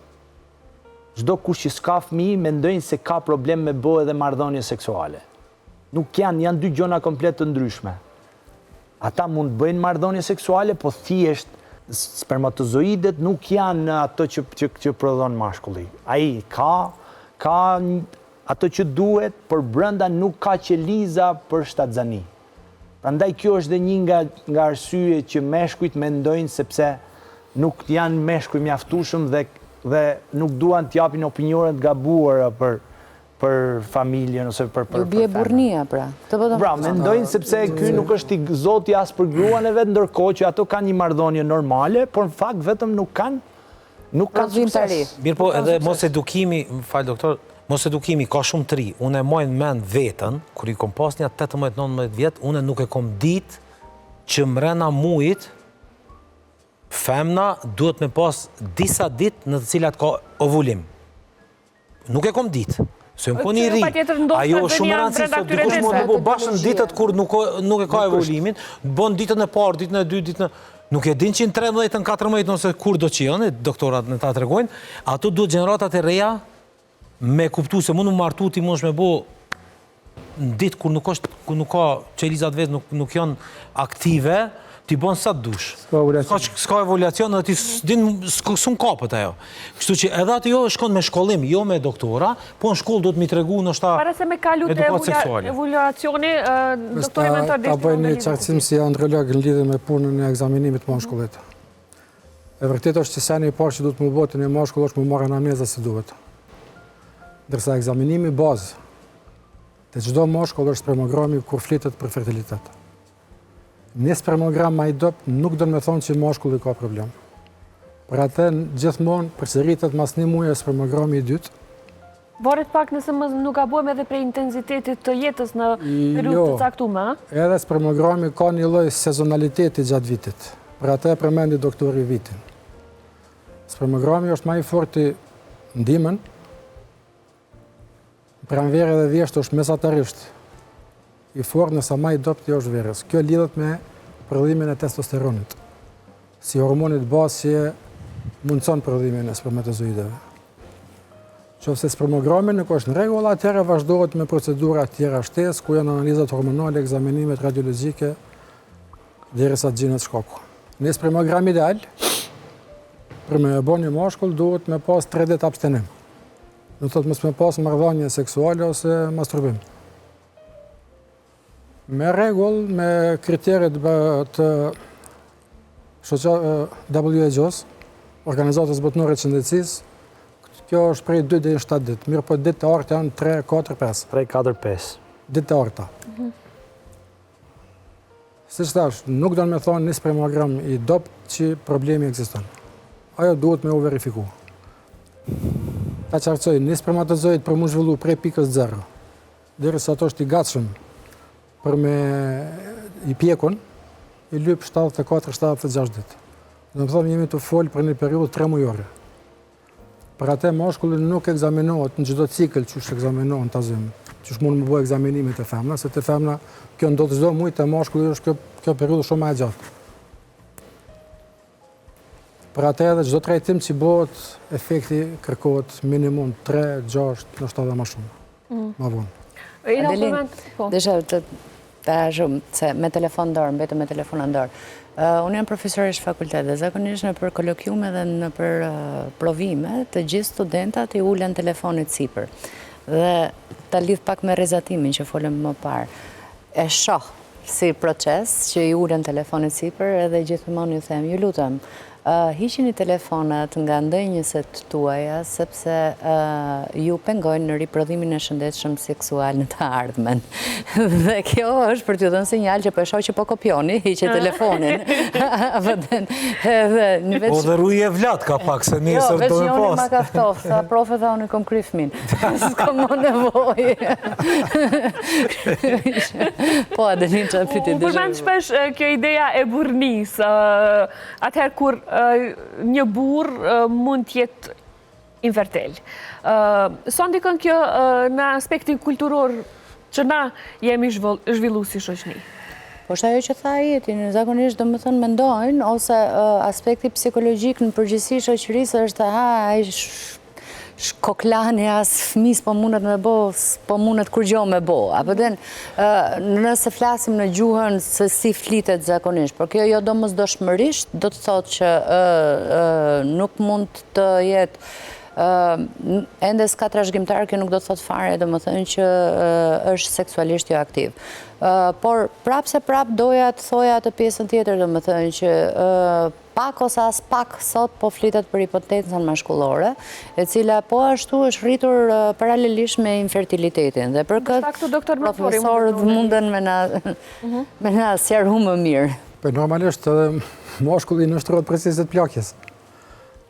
Çdo kush që s'ka fëmijë mendojnë se ka problem me bë edhe marrëdhënie seksuale. Nuk janë dy gjëra komplet të ndryshme. Ata mund të bëjnë marrëdhënie seksuale, po thjesht spermatozoidet nuk janë ato që prodhon mashkulli. Ai ka ato që duhet, por brenda nuk ka qeliza për shtatzani. Prandaj kjo është dhe një nga arsye që meshkujt mendojnë sepse nuk janë meshkuj mjaftueshëm dhe nuk duan të japin opinione të gabuara për familjen ose për ju bie burrnia pra. Bra, mendojnë sepse ky nuk është i Zoti as për gruan e vet, ndërkohë që ato kanë një marrëdhënie normale, por në fakt vetëm nuk kanë sukses. Mirë po, edhe mos edukimi, doktor, mos edukimi ka shumë të ri. Unë e mojnë mend vetën, kur i kom pas një 18-19 vjet, unë nuk e kom ditë që mrena mujit femna duhet me pas disa ditë në të cilat ka ovulim. Nuk e kom ditë. Se më koni ri, ajo shumë rëndësi, sot dikush mund të bëjë bashkë në ditët kur nuk e ka evolumin, bën ditën e parë, ditën e dytë, ditën e... Nuk e din që në 13, në 14, nëse kur do që janë, doktorat në ta tregojnë, ato duhet gjeneratat e reja me kuptu se mund më martu ti mund me bo në ditë kur nuk ka qelizat vetë, nuk janë aktive, ti bon sa të dush. S'ka evoluacion dhe ti s'un kapët ajo. Kështu që edhe atë jo shkon me shkollim, jo me doktora, po në shkollë do të mi tregu në shta para se me kalu të evoluacioni, doktori mentor ta bëjnë një qartësim si androlog në lidhje me punën e egzaminimit të mashkullit. E vërtet është që seni i parë që duhet më botin e mashkull është më marrë anamneza si duhet. Ndërsa egzaminimi bazë të çdo mashkull është spermogrami kur flitet për fertilitet. Një spermogram ma i dop nuk do me thonë që mashkulli ka problem. Për atë gjithmonë përsëritet mas një muaj spermogrami i dytë Varet pak nëse nuk gabojmë edhe prej intensitetit të jetës në periudhë të caktuar, Edhe spermogrami ka një lloj sezonaliteti gjatë vitit. Për atë e përmendi doktori vitin. Spermogrami është më i fortë ndimën, pranverë dhe vjeshtë është mesatarisht i fortë nësa më i dobët është verës. Kjo lidhet me prodhimin e testosteronit, si hormonit bazë që mundson prodhimin e spermatozoideve. Qofse spermogrami nuk është në rregull, atëherë vazhdohet me procedura tjera shtesë, ku janë analizat hormonale, ekzamenimet radiologjike, derisa të gjendet shkaku. Në spermogram ideal, për me bo një mashkull, duhet me pas 3 ditë abstenim. Do thotë mos me pas marrëdhënie seksuale ose masturbim. Me rregull, me kriteret të WHO-s, Organizatës Botërore të Shëndetësisë, kjo është prej 2 deri në 7 ditë. Mirë po ditë të arta janë 3, 4, 5. 3, 4, 5. Ditë të arta. Siç thash, nuk do të më thonë një spermogram i dobët që problemi ekziston. Ajo duhet me u verifiku. Ta qartësoj, një spermatozoid për mu zhvillu prej pikës 0, derisa ato është i gatshëm për me i pjekun, i lyp 74-76 ditë. Do të thonë jemi të folë për një periudhë 3 mujore. Për atë mashkullin nuk ekzaminohet në çdo cikël që është ekzaminohen të azim, që është mund më bëjë ekzamenimet e femna, se të femna kjo ndodhë çdo muaj, të mashkullit është kjo periudhë shumë më e gjatë. Për atë edhe çdo trajtim që bëhet, efekti kërkohet minimum 3, 6, ndoshta edhe më shumë. Më vonë. Desha të shumë, se me telefon dorë, mbetëm me telefon në dorë. Unë jam profesoresh fakultet dhe zakonisht në për kolokjume dhe në për provime, të gjithë studentat i ulen telefonit sipër. Dhe ta lidh pak me rezatimin që folëm më parë. E shoh si proces që i ulen telefonit sipër edhe gjithmonë ju them, ju lutem, hiqini telefonat nga ndënjësit tuaja, sepse ju pengojnë në riprodhimin e shëndetshëm seksual në të ardhmen. Dhe kjo është për t'ju dhënë sinjal që po e shoh që po kopjoni, hiqe telefonin. Po dhe ruje vlat ka pak, se nesër do me pas. Jo, veç joni ma ka ftoft, sa profe dhe unë i kom kry fëmin. S'ko më nevoj. Po, Adelin që piti dëshë. Përmend shpesh kjo ideja e burnis, atëherë kur një burë mund t'jetë infertil. Sa ndikon kjo në aspektin kulturor që na jemi zhvillu si shoqni? Po është ajo që tha Jetin, zakonisht do më thënë mendojnë, ose aspekti psikologjik në përgjithësi shoqërisë është shkoklani as fëmis po mundet me bo, po mundet kur gjo me bo. Apo den, nëse flasim në gjuhën se si flitet zakonisht, por kjo jo do mos doshmërisht, do të thot që nuk mund të jetë ende s'ka trashëgimtar, kjo nuk do të thot fare, do më thënë që është seksualisht jo aktiv. Por prap se prap doja të thoja të pjesën tjetër, do më thënë që pak ose as pak sot po flitet për hipotencën mashkullore, e cila po ashtu është rritur paralelisht me infertilitetin. Dhe për këtë profesorët munden me na sjaru më mirë. Po normalisht mashkulli nështrohet precisit plakjes.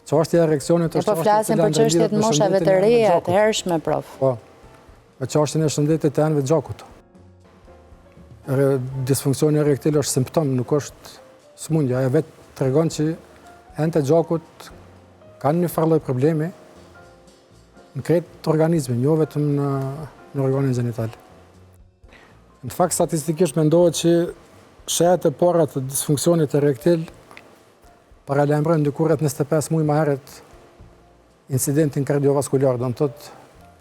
Çështja e ereksionit është po flasim për çështjet moshave të reja, të hershme, prof. Po. Me çështjen e shëndetit të anëve të gjakut. Disfunksioni erektil është simptom, nuk është sëmundje. Ajo vetë tregon që anët e gjakut kanë një farë lloj problemi në krejt organizmin, jo vetëm në organin gjenital. Në fakt, statistikisht mendohet që shehet e para të disfunksionit erektil paralajmërojnë dikurreth 25 muaj më herët incidentin kardiovaskular, do të thotë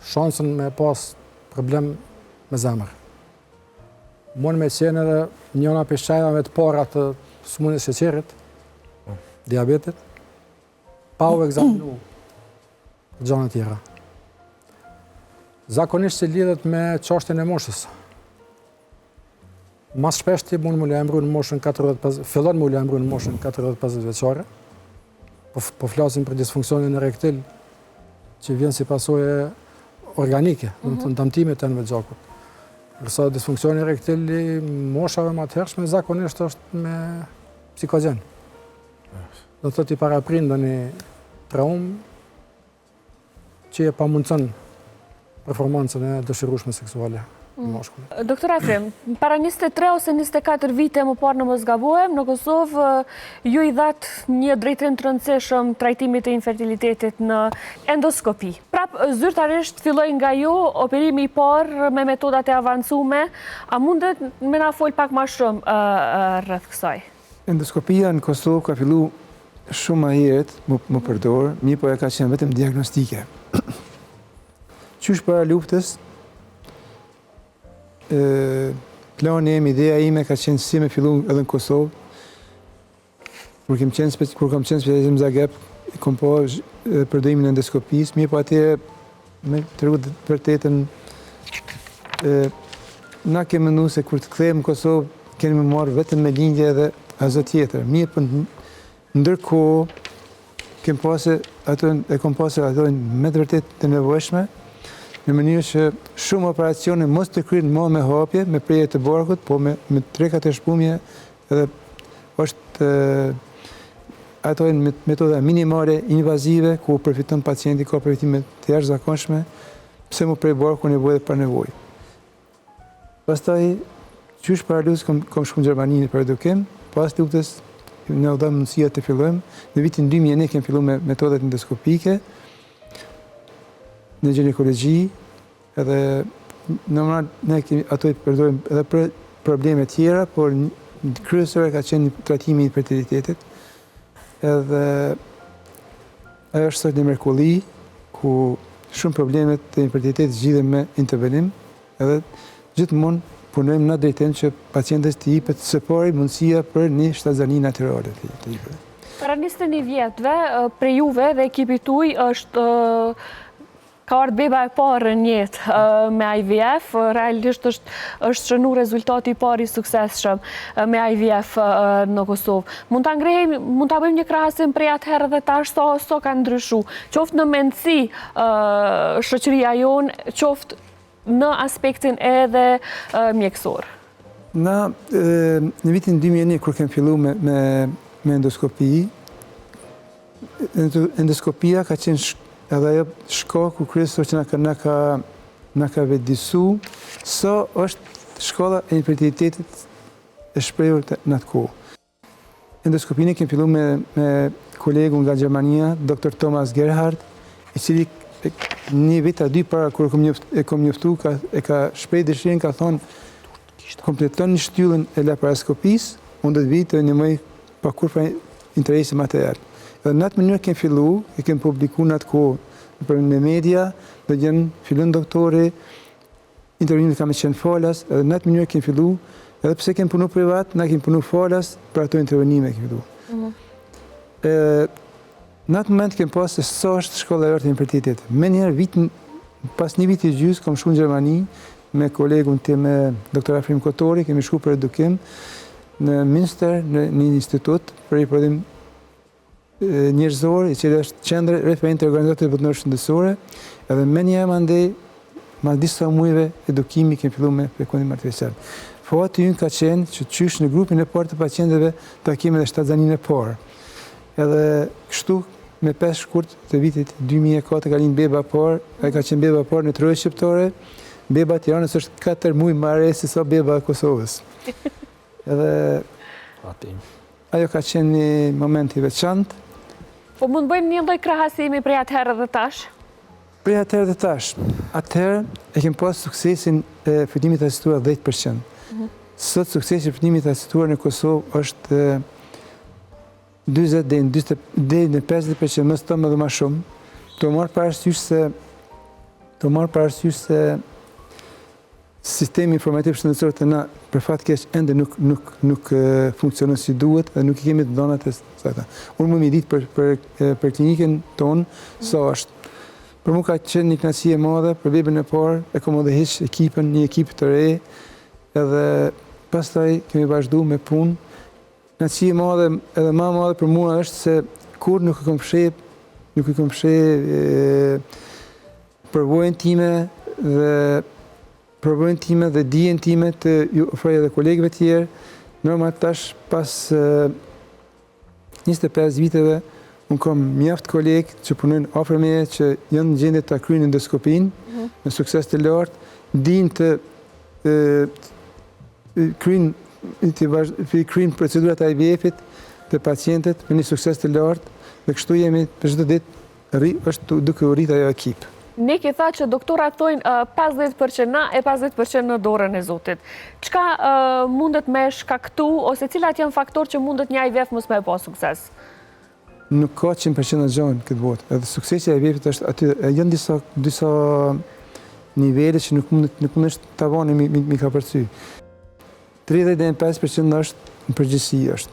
shansën me pas problem me zemër. Mund me qenë edhe njëna prej shkaqeve të para të sëmundjes së sheqerit, diabetit, pa u ekzaminu gjëra të tjera. Zakonisht që lidhet me çështjen e moshës. Mas shpesh ti mund më lajmëru në moshën 45, fillon më lajmëru në moshën 45 vjeçare. Po flasim për disfunksionin erektil që vjen si pasojë organike, do të thonë damtimet e anëve të gjakut. Ndërsa disfunksioni erektil i moshave më të hershme zakonisht është me psikogjen. Do të thotë i paraprind ndonjë traumë që e pamundson performancën e dëshirueshme seksuale në moshkull. Doktor Efrem, para 23 ose 24 vite më parë në mos gabohem, në Kosovë ju i dhatë një drejtërim të rëndësishëm trajtimit të infertilitetit në endoskopi. Prap, zyrtarisht filloi nga ju operimi i parë me metodat e avancume, a mundet me na fol pak më shumë rreth kësaj? Endoskopia në Kosovë ka fillu shumë më herët më përdor, mirë po e ka qenë vetëm diagnostike. Qysh para luftës, plani im, ideja ime ka qenë si me fillu edhe në Kosovë. Kur kam qenë specialist në Zagreb, kom po përdorimin e endoskopisë, mirë po atje me tregu të vërtetën na kemi menduar se kur të kthehemi në Kosovë kemi më marrë vetëm me lindje dhe asgjë tjetër. Mirë po ndërkohë kom pasur ato me të vërtetë të nevojshme, në mënyrë që shumë operacione mos të kryen më me hapje, me prerje të barkut, po me 3-4 shpumje, edhe është ato janë metoda minimale, invazive, ku përfiton pacienti, ka përfitime të jashtëzakonshme, pse më prej barku nevojë dhe pa nevojë. Pastaj, qysh para luftës kom shku në Gjermani për edukim, pas luftës në dha mundësia të fillojmë. Në vitin 2001 kemi filluar me metodat endoskopike në ginekologji, edhe normal ne kemi ato i përdorim edhe për probleme tjera, por kryesore ka qenë trajtimi i fertilitetit. Edhe ajo është sot një mrekulli ku shumë problemet të infertilitetit zgjidhen me intervenim, edhe gjithmonë punojmë në drejtim që pacientës të jepet së pari mundësia për një shtazani natyrale të jepet. Para 21 vjetëve, prej juve dhe ekipit tuaj ka ardhur beba e parë në jetë me IVF, realisht është shënu rezultati i parë i suksesshëm me IVF në Kosovë. Mund ta bëjmë një krahasim prej atëherë dhe tash sa ka ndryshuar, qoftë në mendësi shoqëria jonë, qoftë në aspektin edhe mjekësor. Në vitin 2001, kur kem fillu me endoskopi, endoskopia ka qenë edhe ajo shkaku kryesor që na ka vedisu sa është shkolla e infertilitetit e shprehur në atë kohë. Endoskopinë kem fillu me kolegun nga Gjermania, Dr. Thomas Gerhardt, i cili një vit a dy para kur e kom njoftu, e ka shpreh dëshirën, ka thonë kompleton një shtyllën e laparoskopisë, unë do të vi të një mëj pa kur pra interesi material. Dhe në atë mënyrë kem fillu, e kem publiku në atë kohë për në media, dhe gjenë fillun doktori, intervenimet kam qenë falas, edhe në atë mënyrë kem fillu, edhe pse kem punu privat, na kem punu falas për ato intervenime kem fillu. Në atë moment kem pas se sa është shkolla e vërtet e infertilitetit. Me njerë, pas një vit i gjysë, kom shku në Gjermani, me kolegun tim, Dr. Efrem Kotori, kemi shku për edukim në Münster, në një institut për i prodhim njerëzor, i cili është qendër referente e organizatave botërore shëndetësore, edhe me njerë mandej, mas disa mujve edukimi kemi fillu me fekundim artificial. Fati ynë ka qenë që qysh në grupin e parë të pacientëve ta kemi edhe shtatzanin e parë. Edhe kështu me 5 shkurt të vitit 2004 ka lind beba parë, ai ka qenë beba parë në Trojë shqiptare, beba Tiranës është 4 muaj më re se sa beba e Kosovës. Edhe ajo ka qenë një moment i veçantë. Po mund bëjmë një lloj krahasimi prej atëherë dhe tash? Prej atëherë dhe tash. Atëherë e kemi pas suksesin e fëtimit të asistuar 10%. Sot suksesi i fëtimit të asistuar në Kosovë është 20 deri në 50%, më së edhe më shumë. Të marrë parasysh se sistemi informativ shëndetësor të na për fat keq ende nuk funksionon si duhet dhe nuk i kemi të dhënat e sakta. Unë më ditë për klinikën tonë sa është. Për mua ka qenë një kënaqësi e madhe për bebën e parë, e kam edhe hiç ekipën, një ekip të re, edhe pastaj kemi vazhduar me punë. Kënaqësi e madhe edhe më e madhe për mua është se kur nuk i kam fsheh përvojën time dhe dijen time të ju ofroj edhe kolegëve tjerë. Normal tash pas 25 viteve unë kam mjaft kolegë që punojnë afër meje që janë në gjendje ta kryejnë endoskopinë me sukses të lartë, din të kryjnë procedurat e IVF-it të pacientet me një sukses të lartë dhe kështu jemi për çdo ditë është duke u rrit ajo ekip. Neki tha që doktorat thojnë 50% na e 50% në dorën e Zotit. Çka mundet me shkaktu ose cilat janë faktor që mundet një IVF mos me pas sukses? Nuk ka 100% në gjonë këtë botë. Edhe suksesi e IVF-it është aty, janë disa nivele që nuk mund është tavani mi ka përcy. 35% është në përgjithësi është.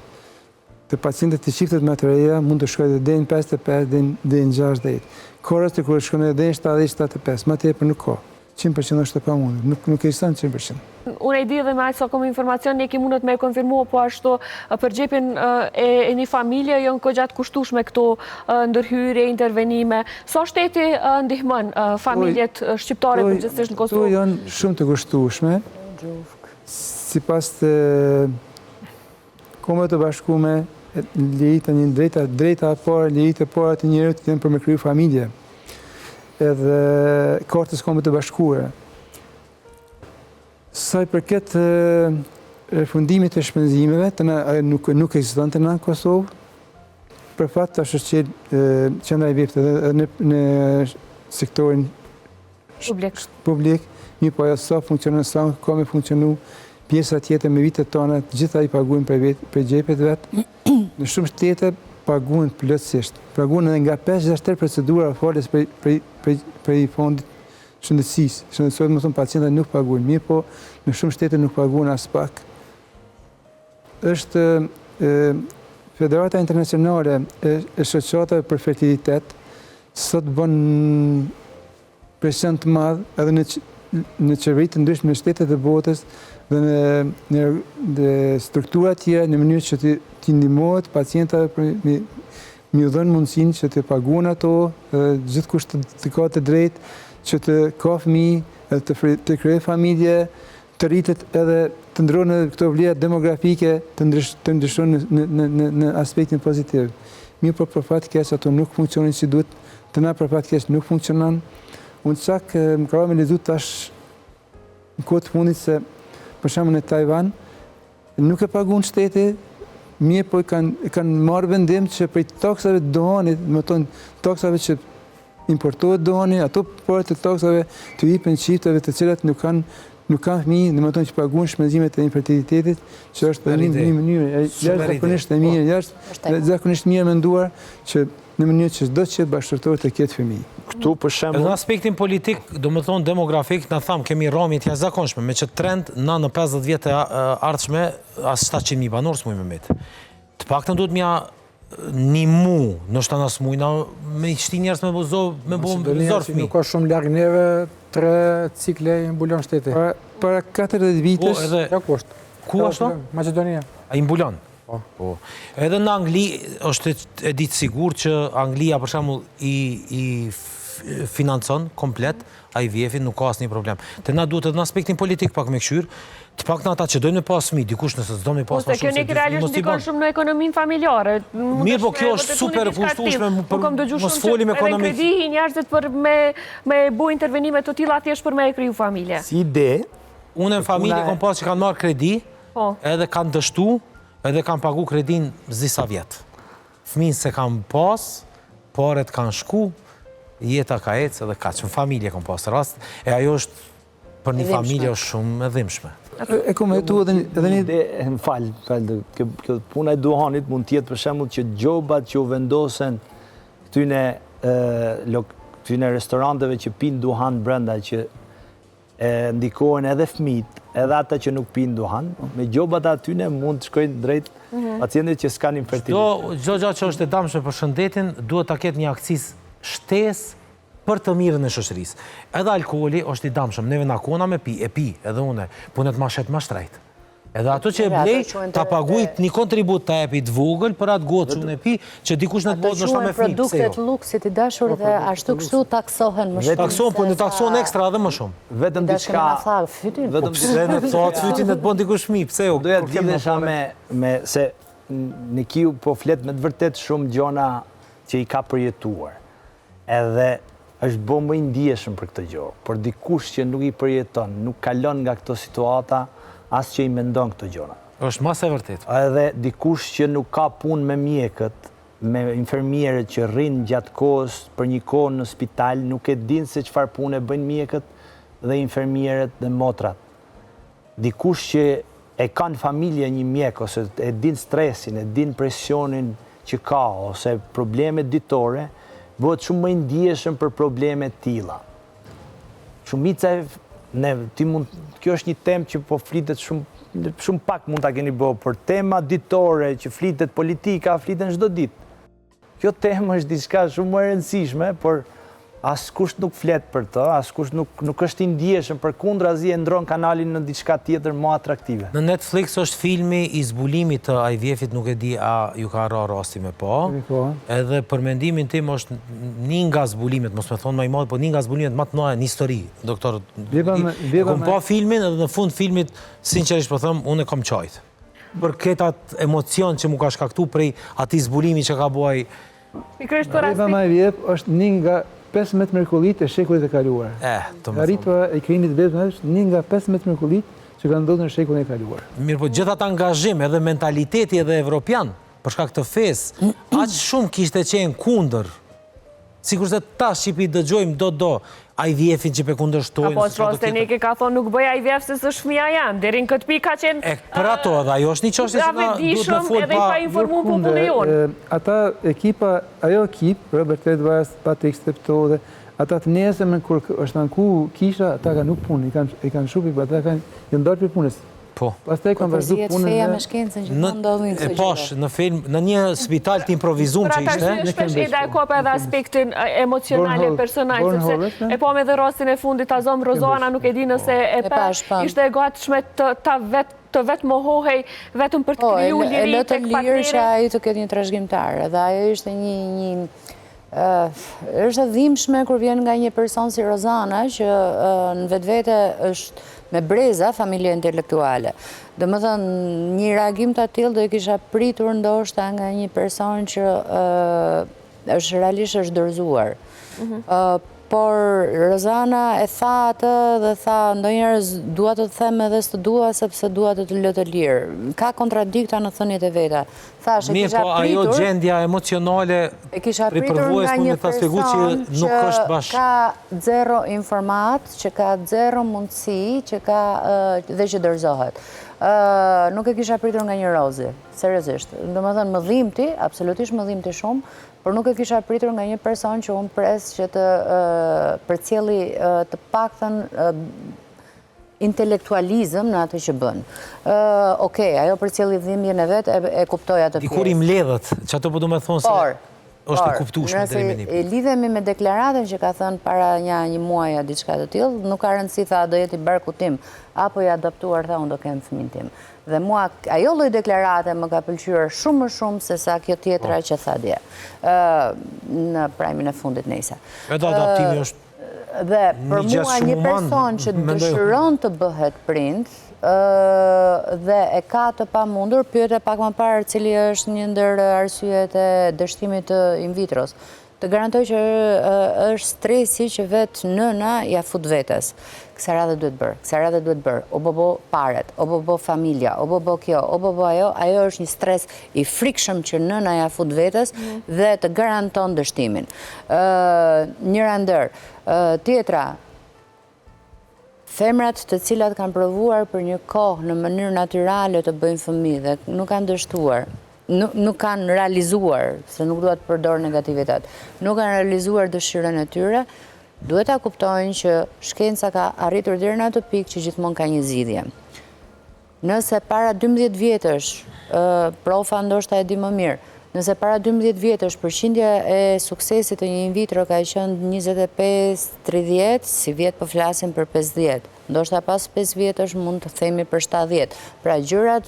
Të pacientët të çiftet më të reja mund të shkojë deri në 55 deri në 60. Ka raste kur shkon deri në 70-75, më tepër nuk ka. 100% është e pamundur, nuk ekziston 100%. Unë e di dhe me aq sa kom informacion, ne mundet me konfirmua po ashtu për xhepin e një familje janë gjatë kushtueshme këto ndërhyrje, intervenime. Sa shteti ndihmon familjet shqiptare përgjithsisht në Kosovë? Këto janë shumë të kushtueshme. Sipas të Kombeve të Bashkuara, ligjit një drejta parë, ligjit e para të njerëzit janë për me kriju familje. Edhe Kartës Kombeve të Bashkuara. Sa i përket refundimit të shpenzimeve, nuk ekziston të në Kosovë. Për fat tash është qendra e IVF-it edhe në sektorin publik, një po ajo sa funksionon, sa ka me funksionu. Pjesa tjetër me vitet tona, gjitha i paguajnë për gjepet vetë. Në shumë shtete paguajnë plotësisht. Paguajnë edhe nga 5-6 procedura falas për i fondit shëndetësisë. Shëndetësisë, më thonë, pacientët nuk paguajnë, mirë po në shumë shtete nuk paguajnë as pak. Është Federata Internacionale e Shoqatave për Fertilitet sot bën presion të madh edhe në qeveritë të ndryshme në shtetet e botës dhe në struktura tjera në mënyrë që t'i ndihmohet pacientave për mi u dhënë mundësinë që të paguhen ato, gjithkusht të ka të drejtë që të ka fëmijë, të krijojë familje, të rritet edhe të ndrohen edhe këto vlera demografike të ndryshojnë në aspektin pozitiv. Mirë po për fat keq ato nuk funksionojnë si duhet, të na për fat keq nuk funksionon. Unë çak më ka me lezu tash në kohë të fundit se për shembull në Taiwan nuk e paguan shteti, mirë po kanë marrë vendim që prej taksave të dohanit, më thonë taksave që importohet dohani, ato parë të taksave të jepen çifteve të cilat nuk kanë fëmijë, dhe më thonë që paguajnë shpenzimet e infertilitetit, që është një mënyrë jashtëzakonisht e mirë, jashtëzakonisht mirë menduar që në mënyrë që çdo qytet bashkëtorë të ketë fëmijë. Këtu për shembull, në aspektin politik, domethënë demografik, na tham kemi rrëmje të jashtëzakonshme, me që trend në 50 vjet e ardhshme as 700.000 banor s'mujmë me met. Të paktën duhet mja një mu, nështë anas mujna me shti njerës me bo zor fëmi. Nuk ka shumë larg neve 3 cikle i mbulon shteti. Para 40 vitesh. Ja ku është? Ku ashtu? Maqedonia. A i mbulon? Po. Edhe në Angli është e ditë sigur që Anglia për shembull i financon komplet IVF-in, nuk ka asnjë problem. Te na duhet edhe në aspektin politik pak me këshyr, të pak në ata që dojnë me pas fëmijë, dikush nëse s'do me pas më shumë. Kjo nek realisht ndikon shumë në ekonominë familjare. Mirë, po kjo është super e kushtueshme për mos folim ekonomik. Kredi njerëzit për me bu intervenime të tilla thjesht për me kriju familje. Si ide, unë në familje kam pas që kanë marrë kredi, edhe kanë dështu, edhe kanë pagu kredin zisa vjetë. Fëmijën se kanë pas, paret kanë shku, jeta ka ecë edhe kaq. Në familje kam pas rast, e ajo është për një familje është shumë e dhimbshme. E kom hetu edhe një... Më falë, kjo puna e duhanit mund tjetë për shembull që gjobat që u vendosen këtyne restoranteve që pinë duhan brenda, që ndikohen edhe fëmijët, edhe ata që nuk pinë duhan, me gjobat atyne mund të shkojnë drejt pacientit që s'kanë infertilitet. Çdo gjë që është e dëmshme për shëndetin, duhet ta ketë një aksis shtesë për të mirën e shoqërisë. Edhe alkooli është i dëmshëm, neve na kona me pi, edhe une, punet ma shet ma shtrejt. Edhe ato që e blej, ta pagujt një kontribut të epi të vogël për atë gotë që unë e pi, që dikush në të bodë nështë me fmi. Produktet luksit i dashur dhe ashtu kështu taksohen më shumë. Taksohen, po në taksohen ekstra edhe më shumë. Vetëm diçka... Vetëm në të thotë fytin e të bon dikush fmi, pse jo? Doja të gjithesha me se në kiu po flet me të vërtet shumë gjona që i ka përjetuar. Edhe është bo më i ndjeshëm për këtë gjë, por dikush që nuk i përjeton, nuk kalon nga këto situata, as që i mendon këto gjëra. Është mas e vërtet. Edhe dikush që nuk ka punë me mjekët, me infermierët që rrinë gjatë kohës për një kohë në spital, nuk e din se çfarë punë bëjnë mjekët dhe infermierët dhe motrat. Dikush që e kanë familje një mjek, ose e din stresin, e din presionin që ka, ose problemet ditore, bëhet shumë më i ndjeshëm për problemet tilla. Shumica kjo është një temë që po flitet shumë pak mund ta keni bërë, për tema ditore që flitet politika, fliten çdo ditë. Kjo temë është diçka shumë më e rëndësishme, por askush nuk flet për të, askush nuk është i ndjeshëm, përkundrazi e ndron kanalin në diçka tjetër më atraktive. Në Netflix është filmi i zbulimit të IVF-it, nuk e di a ju ka ra rasti me po. Edhe për mendimin tim është një nga zbulimet, mos me thonë më i madh, por një nga zbulimet më të mëdha në histori, doktor. Kom po filmin edhe në fund filmit, sinqerisht po them, unë e kam qajt. Për këtë atë emocion që mu ka shkaktu prej atij zbulimi që ka buaj. Pikërisht për Beba me IVF është një nga 15 mrekullit e shekullit e kaluar. Arritura e krijimit të bebës është një nga 15 mrekullit që kanë ndodhur në shekullin e kaluar. Mirë, po gjithë atë angazhim edhe mentaliteti edhe evropian, për shkak të fesë, aq shumë kishte qenë kundër. Sikur se ta Shqipi dëgjojmë do IVF-in që pe kundërshtojnë. Apo Strosteniki ka thonë nuk bëj IVF se së shmija jam, deri në këtë pikë ka qenë për ato edhe ajo është një çështje që na duhet të folë edhe i pa informu popullin e jonë. Ata ajo ekip, Robert Edwards, Patrick Steptoe dhe ata të nesërmen kur është anku kisha, ata kanë nuk punë, i kanë shupi, ata kanë ndarë për punës. Po. Pastaj kanë vazhdu punën. Feja me shkencën që të ndodhin këto gjëra. Posh, në film, në një spital të improvizum që ishte. Pra ta shpesh Eda e kopa edhe aspektin emocionale personal, sepse e po me dhe rastin e fundit ta zomë Rozana nuk e di nëse e pa ishte e gatshme të vetë mohohej vetëm për të kriju liri tek partneri. Lirë që ai të ketë një trashëgimtar, edhe ajo ishte është dhimbshme kur vjen nga një person si Rozana që në vetvete është me breza familje intelektuale. Dhe më thënë, një reagim të atil dhe kisha pritur ndoshta nga një person që është realisht është dërzuar. Por Rozana e tha atë dhe tha, ndonjëherë dua të them edhe s'të dua sepse dua të lë të lirë. Ka kontradikta në thënjet e veta. Mirë, po ajo gjendja emocionale i përvojës për me të spjegu që nuk është bashkë. Ka zero informat, që ka zero mundësi, që ka dhe që dërzohet. Nuk e kisha pritur nga një Rozi, seriozisht. Do më thënë, më dhimbti, absolutisht më dhimbti shumë, por nuk e kisha pritur nga një person që unë pres që të përcjelli të paktën intelektualizëm në atë që bën. Okej, ajo përcjelli dhimbjen e vetë e kuptoj atë pjesë. Dikur i mbledhet, që ato po du me thonë se është e kuptueshme deri me një. Nëse lidhemi me deklaratën që ka thënë para një muaja diçka të tillë, nuk ka rëndësi tha do jeti barku tim apo i adoptuar tha unë do kem fëmin tim. Dhe mua ajo lloj deklarate më ka pëlqyer shumë më shumë se sa kjo tjetra që tha dje. Në prajmin e fundit nejse. Edhe adaptimi është dhe për mua një person që dëshiron të bëhet prind dhe e ka të pamundur, pyete pak më parë cili është një ndër arsyet e dështimit të in vitros. Të garantoj që është stresi që vetë nëna ja fut vetes. Kësa radhe duhet bërë, kësa radhe duhet bërë, o bobo paret, o bobo familja, o bobo kjo, o bobo ajo është një stres i frikshëm që nëna ja fut vetes dhe të garanton dështimin. Njëra ndër, tjetra, femrat të cilat kanë provuar për një kohë në mënyrë natyrale të bëjnë fëmijë dhe nuk kanë dështuar, nuk kanë realizuar, se nuk duhet përdor negativitet, nuk kanë realizuar dëshirën e tyre, duhet ta kuptojnë që shkenca ka arritur deri në atë pikë që gjithmonë ka një zgjidhje. Nëse para 12 vjetësh, profa ndoshta e di më mirë, nëse para 12 vjetësh përqindja e suksesit të një in vitro ka qenë 25-30, si vjet po flasim për 50, ndoshta pas 5 vjetësh mund të themi për 70. Pra gjërat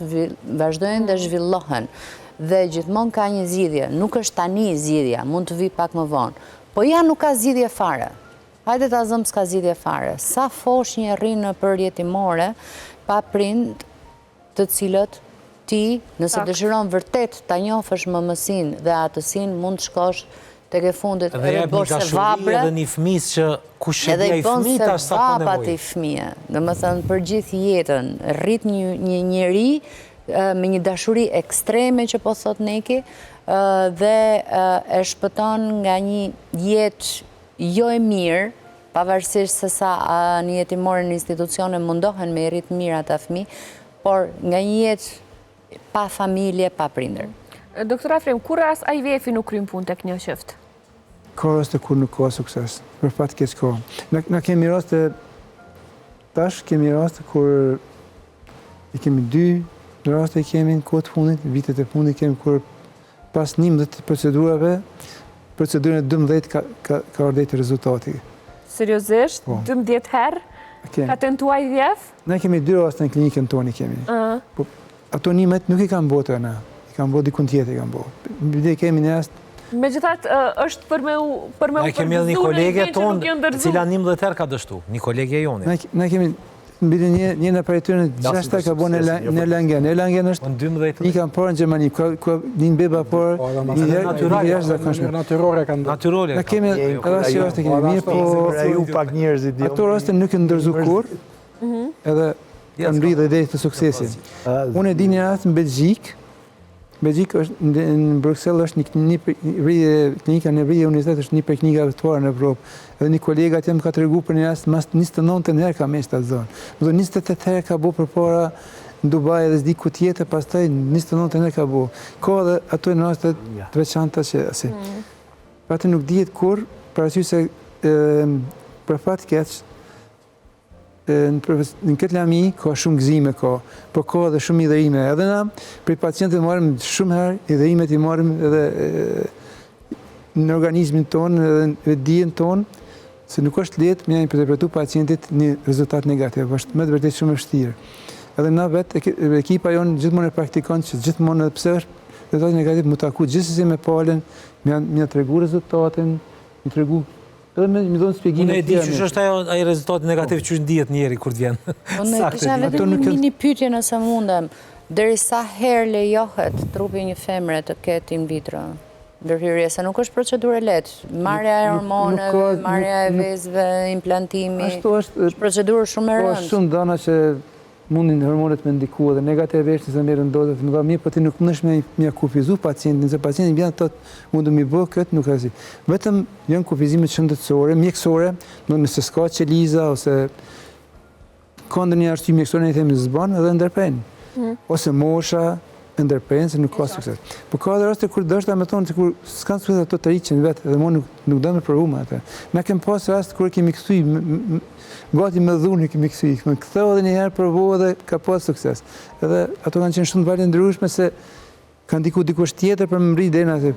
vazhdojnë dhe zhvillohen dhe gjithmonë ka një zgjidhje, nuk është tani zgjidhja, mund të vi pak më vonë. Po ja nuk ka zgjidhje fare. Hajde ta zëm s'ka zgjidhje fare. Sa foshnjë rrin në përjetimore pa prind të cilët ti, nëse dëshiron vërtet ta njohësh mëmësinë dhe atësinë, mund të shkosh tek e fundit Edhe jep një dashuri edhe një fëmis që kush e edhe dia i i bën fëmijë se tash sa ka vapat i nevojë. fëmijë. Domethënë për gjithë jetën rrit një njeri me një dashuri ekstreme që po thot Neki dhe e shpëton nga një jetë jo e mirë, pavarësisht se sa një jetimore në institucione mundohen me rrit mirë ata fëmijë, por nga një jetë pa familje, pa prindër. Doktor Efrem, kur as IVF-i nuk kryen punë tek një çift? Ka raste kur nuk ka sukses, për fat keq ka. Na kemi raste, tash kemi raste kur i kemi 2 raste kemi në kohë të fundit, vitet e fundit kemi kur pas 11 procedurave, procedurën e 12 ka ardhur rezultati. Seriozisht? 12 herë? Ka tentuar IVF? Ne kemi 2 raste në klinikën tonë kemi. Po ato nimet nuk i kanë botë na. I kanë botë dikun tjetër i kanë botë. Ne kemi një rast. Megjithatë është për me Ne kemi edhe një kolege tonë, cila 11 herë ka dështu, një kolege joni. Ne kemi mbi një në aparaturën 6 ka bën në Langen. Në Langen është 12. I kanë parë në Gjermani, ku një beba parë, një herë jashtëzakonshme. Natyrore kanë ndodhur. Natyrore. Ne kemi raste kemi mirë, po ju pak njerëzit. ato raste nuk e ndërzu kur, edhe kanë rridhë deri të suksesit. Unë e di një rast në Belgjik është në Bruxelles është një klinika në rridhje universitet është një prej klinikave të parë në Evropë. Edhe një kolega atje më ka treguar për një rast mas 29 herë ka me në zonë. Do 28 herë ka bu përpara në Dubai edhe s'di ku tjetër, pastaj 29 herë ka bu. Ka edhe ato në raste të veçanta që asi. Atë nuk dihet kur, për arsye se për fat keq në këtë lami ka shumë gëzime, po ka edhe shumë idhërime. Edhe na, për pacientët marrim shumë herë, idhërimet i marrim edhe në organizmin tonë, edhe në dijen tonë, se nuk është lehtë me interpretu pacientit një rezultat negativ, është me të vërtet shumë e vështirë. Edhe na vetë, ekipa jonë gjithmonë e praktikon që gjithmonë pse është rezultat negativ, mu taku gjithsesi me palën, me tregu rezultatin, me tregu edhe me dhënë shpjegime. Unë e di që është ai rezultati negativ që ndihet njëri kur të vjen. Unë kisha vetëm një pyetje nëse mundem. Deri sa herë lejohet trupi një femre të ketë in vitro? Ndërhyrje, se nuk është procedurë e lehtë. Marrja e hormoneve, marrja e vezëve, implantimi. Është procedurë shumë e rëndë. Është shumë dana që mundin hormonet me ndikua dhe negativisht nëse merren dozat nuk ka mirë, po ti nuk mundesh me kufizu pacientin, nëse pacienti vjen thotë mundu mi bë këtë, nuk ka si. Vetëm janë kufizime shëndetësore, mjekësore, nëse s'ka qeliza ose ka ndonjë arsye mjekësore ne themi s'bën edhe ndërpen. Ose mosha ndërpen se nuk ka sukses. Po ka edhe raste kur dështa me thonë se kur s'kan sukses ato të riqen vetë edhe më nuk do me provu me atë. Na kem pas rast kur kemi kthy gati me dhunë kemi kthy. Ktheu edhe një herë provu edhe ka pas sukses. Edhe ato kanë qenë shumë të ndryshme se kanë dikush tjetër për më mri deri aty.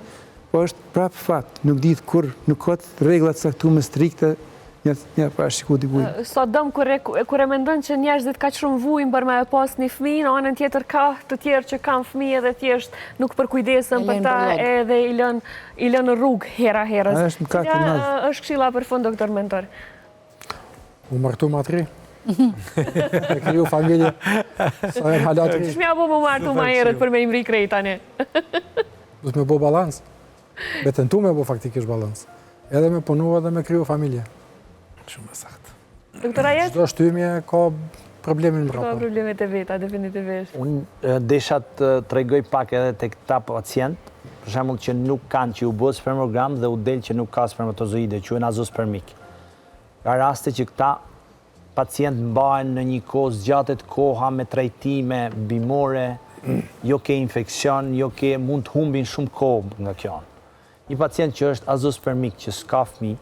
Po është prap fat, nuk dihet kur, nuk ka rregulla të caktuara strikte. Ja parashiku dikuj. Sot dëm kur e mendon që njerëzit kaq shumë vujnë për me pas një fëmijë, në anën tjetër ka të tjerë që kanë fëmijë dhe thjesht nuk përkujdesen për ta edhe i lën në rrugë hera herës. Është këshilla për fund, doktor mentor. U martu ma 3. E kriju familje. Sa e halat. Ç'mja bo më martu ma herët për me imri krejt tani? Do të me bo balans. Me tentu me bo faktikisht balans. Edhe me punu edhe me kriju familje. Shumë e saktë. Doktora Jet? Çdo shtyjmje ka problemin mbrapa. Ka problemet e veta, definitivisht. Unë desha të tregoj pak edhe tek ta pacient, për shembull që nuk kanë që u bë spermogram dhe u del që nuk ka spermatozoide, quhen azospermik. Ka raste që këta pacient mbahen në një kohë zgjatet koha me trajtime bimore, jo ke infekcion, jo ke mund të humbin shumë kohë nga kjo. Një pacient që është azospermik, që s'ka fëmijë,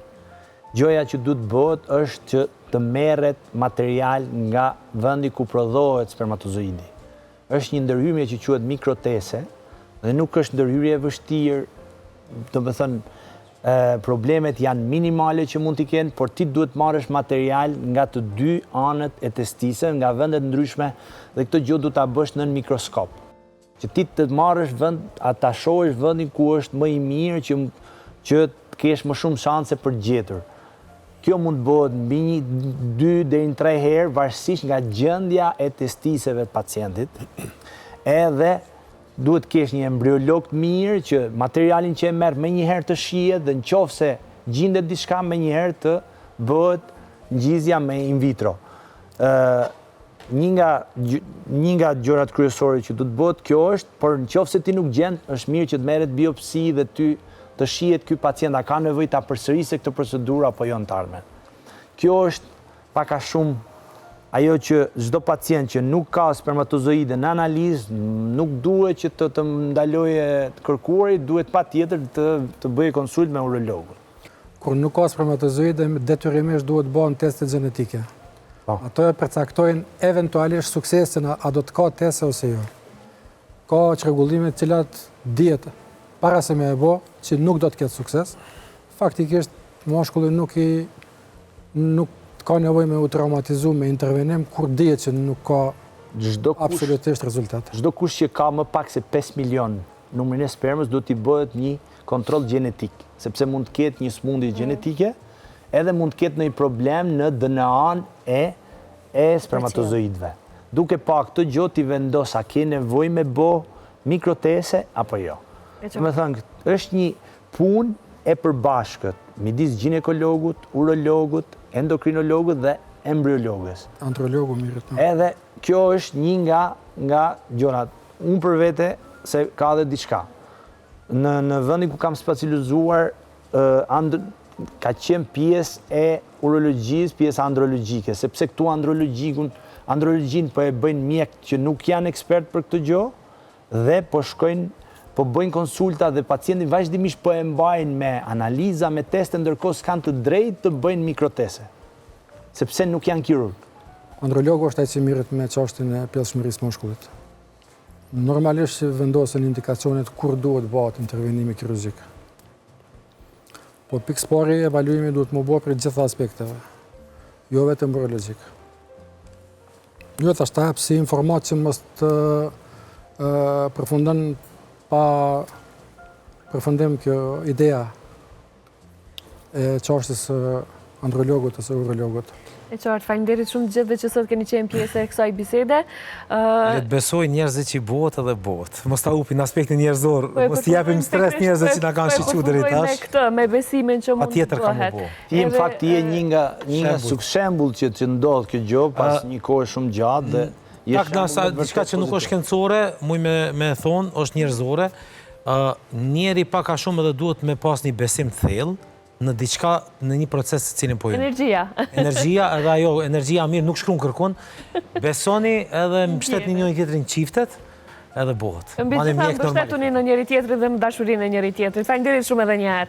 gjoja që duhet bëhet është që të merret material nga vendi ku prodhohet spermatozoidi. Është një ndërhyrje që quhet mikrotese dhe nuk është ndërhyrje e vështirë, domethënë problemet janë minimale që mund t'i kenë, por ti duhet marrësh material nga të dy anët e testisë, nga vendet ndryshme dhe këtë gjë duhet ta bësh në mikroskop. Që ti të marrësh vend, ta shohësh vendin ku është më i mirë që të kesh më shumë shanse për gjetur. Kjo mund bëhet mbi 2 deri në 3 herë, varësisht nga gjendja e testiseve të pacientit, edhe duhet kesh një embriolog të mirë që materialin që e merr me njëherë të shihet dhe nëse gjendet diçka me njëherë të bëhet ngjizja me in vitro. Një nga gjërat kryesore që duhet bëhet kjo është, por nëse ti nuk gjen, është mirë që të merret biopsi dhe ty të shihet ky pacient a ka nevojë ta përsërisë këtë procedurë apo jo në të ardhmen. Kjo është pak a shumë ajo që çdo pacient që nuk ka spermatozoide në analizë nuk duhet që të ndalojë të kërkuarit, duhet patjetër të bëjë konsult me urologun. Kur nuk ka spermatozoide, detyrimisht duhet bëhen teste gjenetike. Ato e përcaktojnë eventualisht suksesin, a do të ka teste ose jo. Ka çrregullime të cilat dihet para se me e bë, që nuk do të ketë sukses. Faktikisht, mashkulli nuk ka nevojë me u traumatizu me intervenim, kur dihet që nuk ka absolutisht rezultate. Çdo kush që ka më pak se 5 milion numrin e spermës do t'i bëhet një kontroll gjenetik, sepse mund të ketë një smundje gjenetike, edhe mund të ketë një problem në DNA-n e spermatozoidëve. Duke pa këtë gjë ti vendos a ke nevojë me bë mikrotese apo jo. Me thënë, është një punë e përbashkët midis ginekologut, urologut, endokrinologut dhe embriologës. Andrologu mirët. Edhe kjo është një nga gjërat. Unë për vete se ka dhe diçka. Në vendin ku kam specializuar, ka qenë pjesë e urologjisë, pjesë andrologjike, sepse këtu andrologjin po e bëjnë mjek që nuk janë ekspert për këtë gjë dhe po shkojnë, po bëjnë konsulta dhe pacientin vazhdimisht po e mbajnë me analiza, me teste, ndërkohë s'kanë të drejtë të bëjnë mikrotese, sepse nuk janë kirurg. Andrologu është ai që mirret me çështjen e pjellshmërisë mashkullit. Normalisht vendosen indikacionet kur duhet bëhet intervenimi kirurgjik. Po pikëspari evaluimi duhet më bëhet për gjitha aspekteve, jo vetëm urologjik. Jo tash ta hap si informacion mos të përfundon pa përfundim kjo ideja e çështjes andrologut ose urologut. E qartë, faleminderit shumë gjithë dhe që sot keni qenë pjesë e kësaj bisede. Le të besoj njerëzit që bëhet edhe bëhet. Mos ta upin aspektin njerëzor, mos t'i japim stres njerëzve që na kanë shiqur deri tash. Me këtë, me besimin që mund të bëhet. Ti në fakt je një nga shembull që ndodh kjo gjë pas një kohe shumë gjatë dhe Pak nasa, diçka që nuk është shkencore, muj me thonë, është njerëzore, njeri pak a shumë edhe duhet me pas një besim të thellë në diçka, në një proces të cilin po ju. Energjia. Energjia, edhe ajo, energjia mirë nuk shkruan kërkon. Besoni edhe mbështetni njëri tjetrin çiftet, edhe bëhet. Mbështetuni në njëri tjetrin dhe në dashurinë e njëri tjetrit. Faleminderit shumë edhe një herë.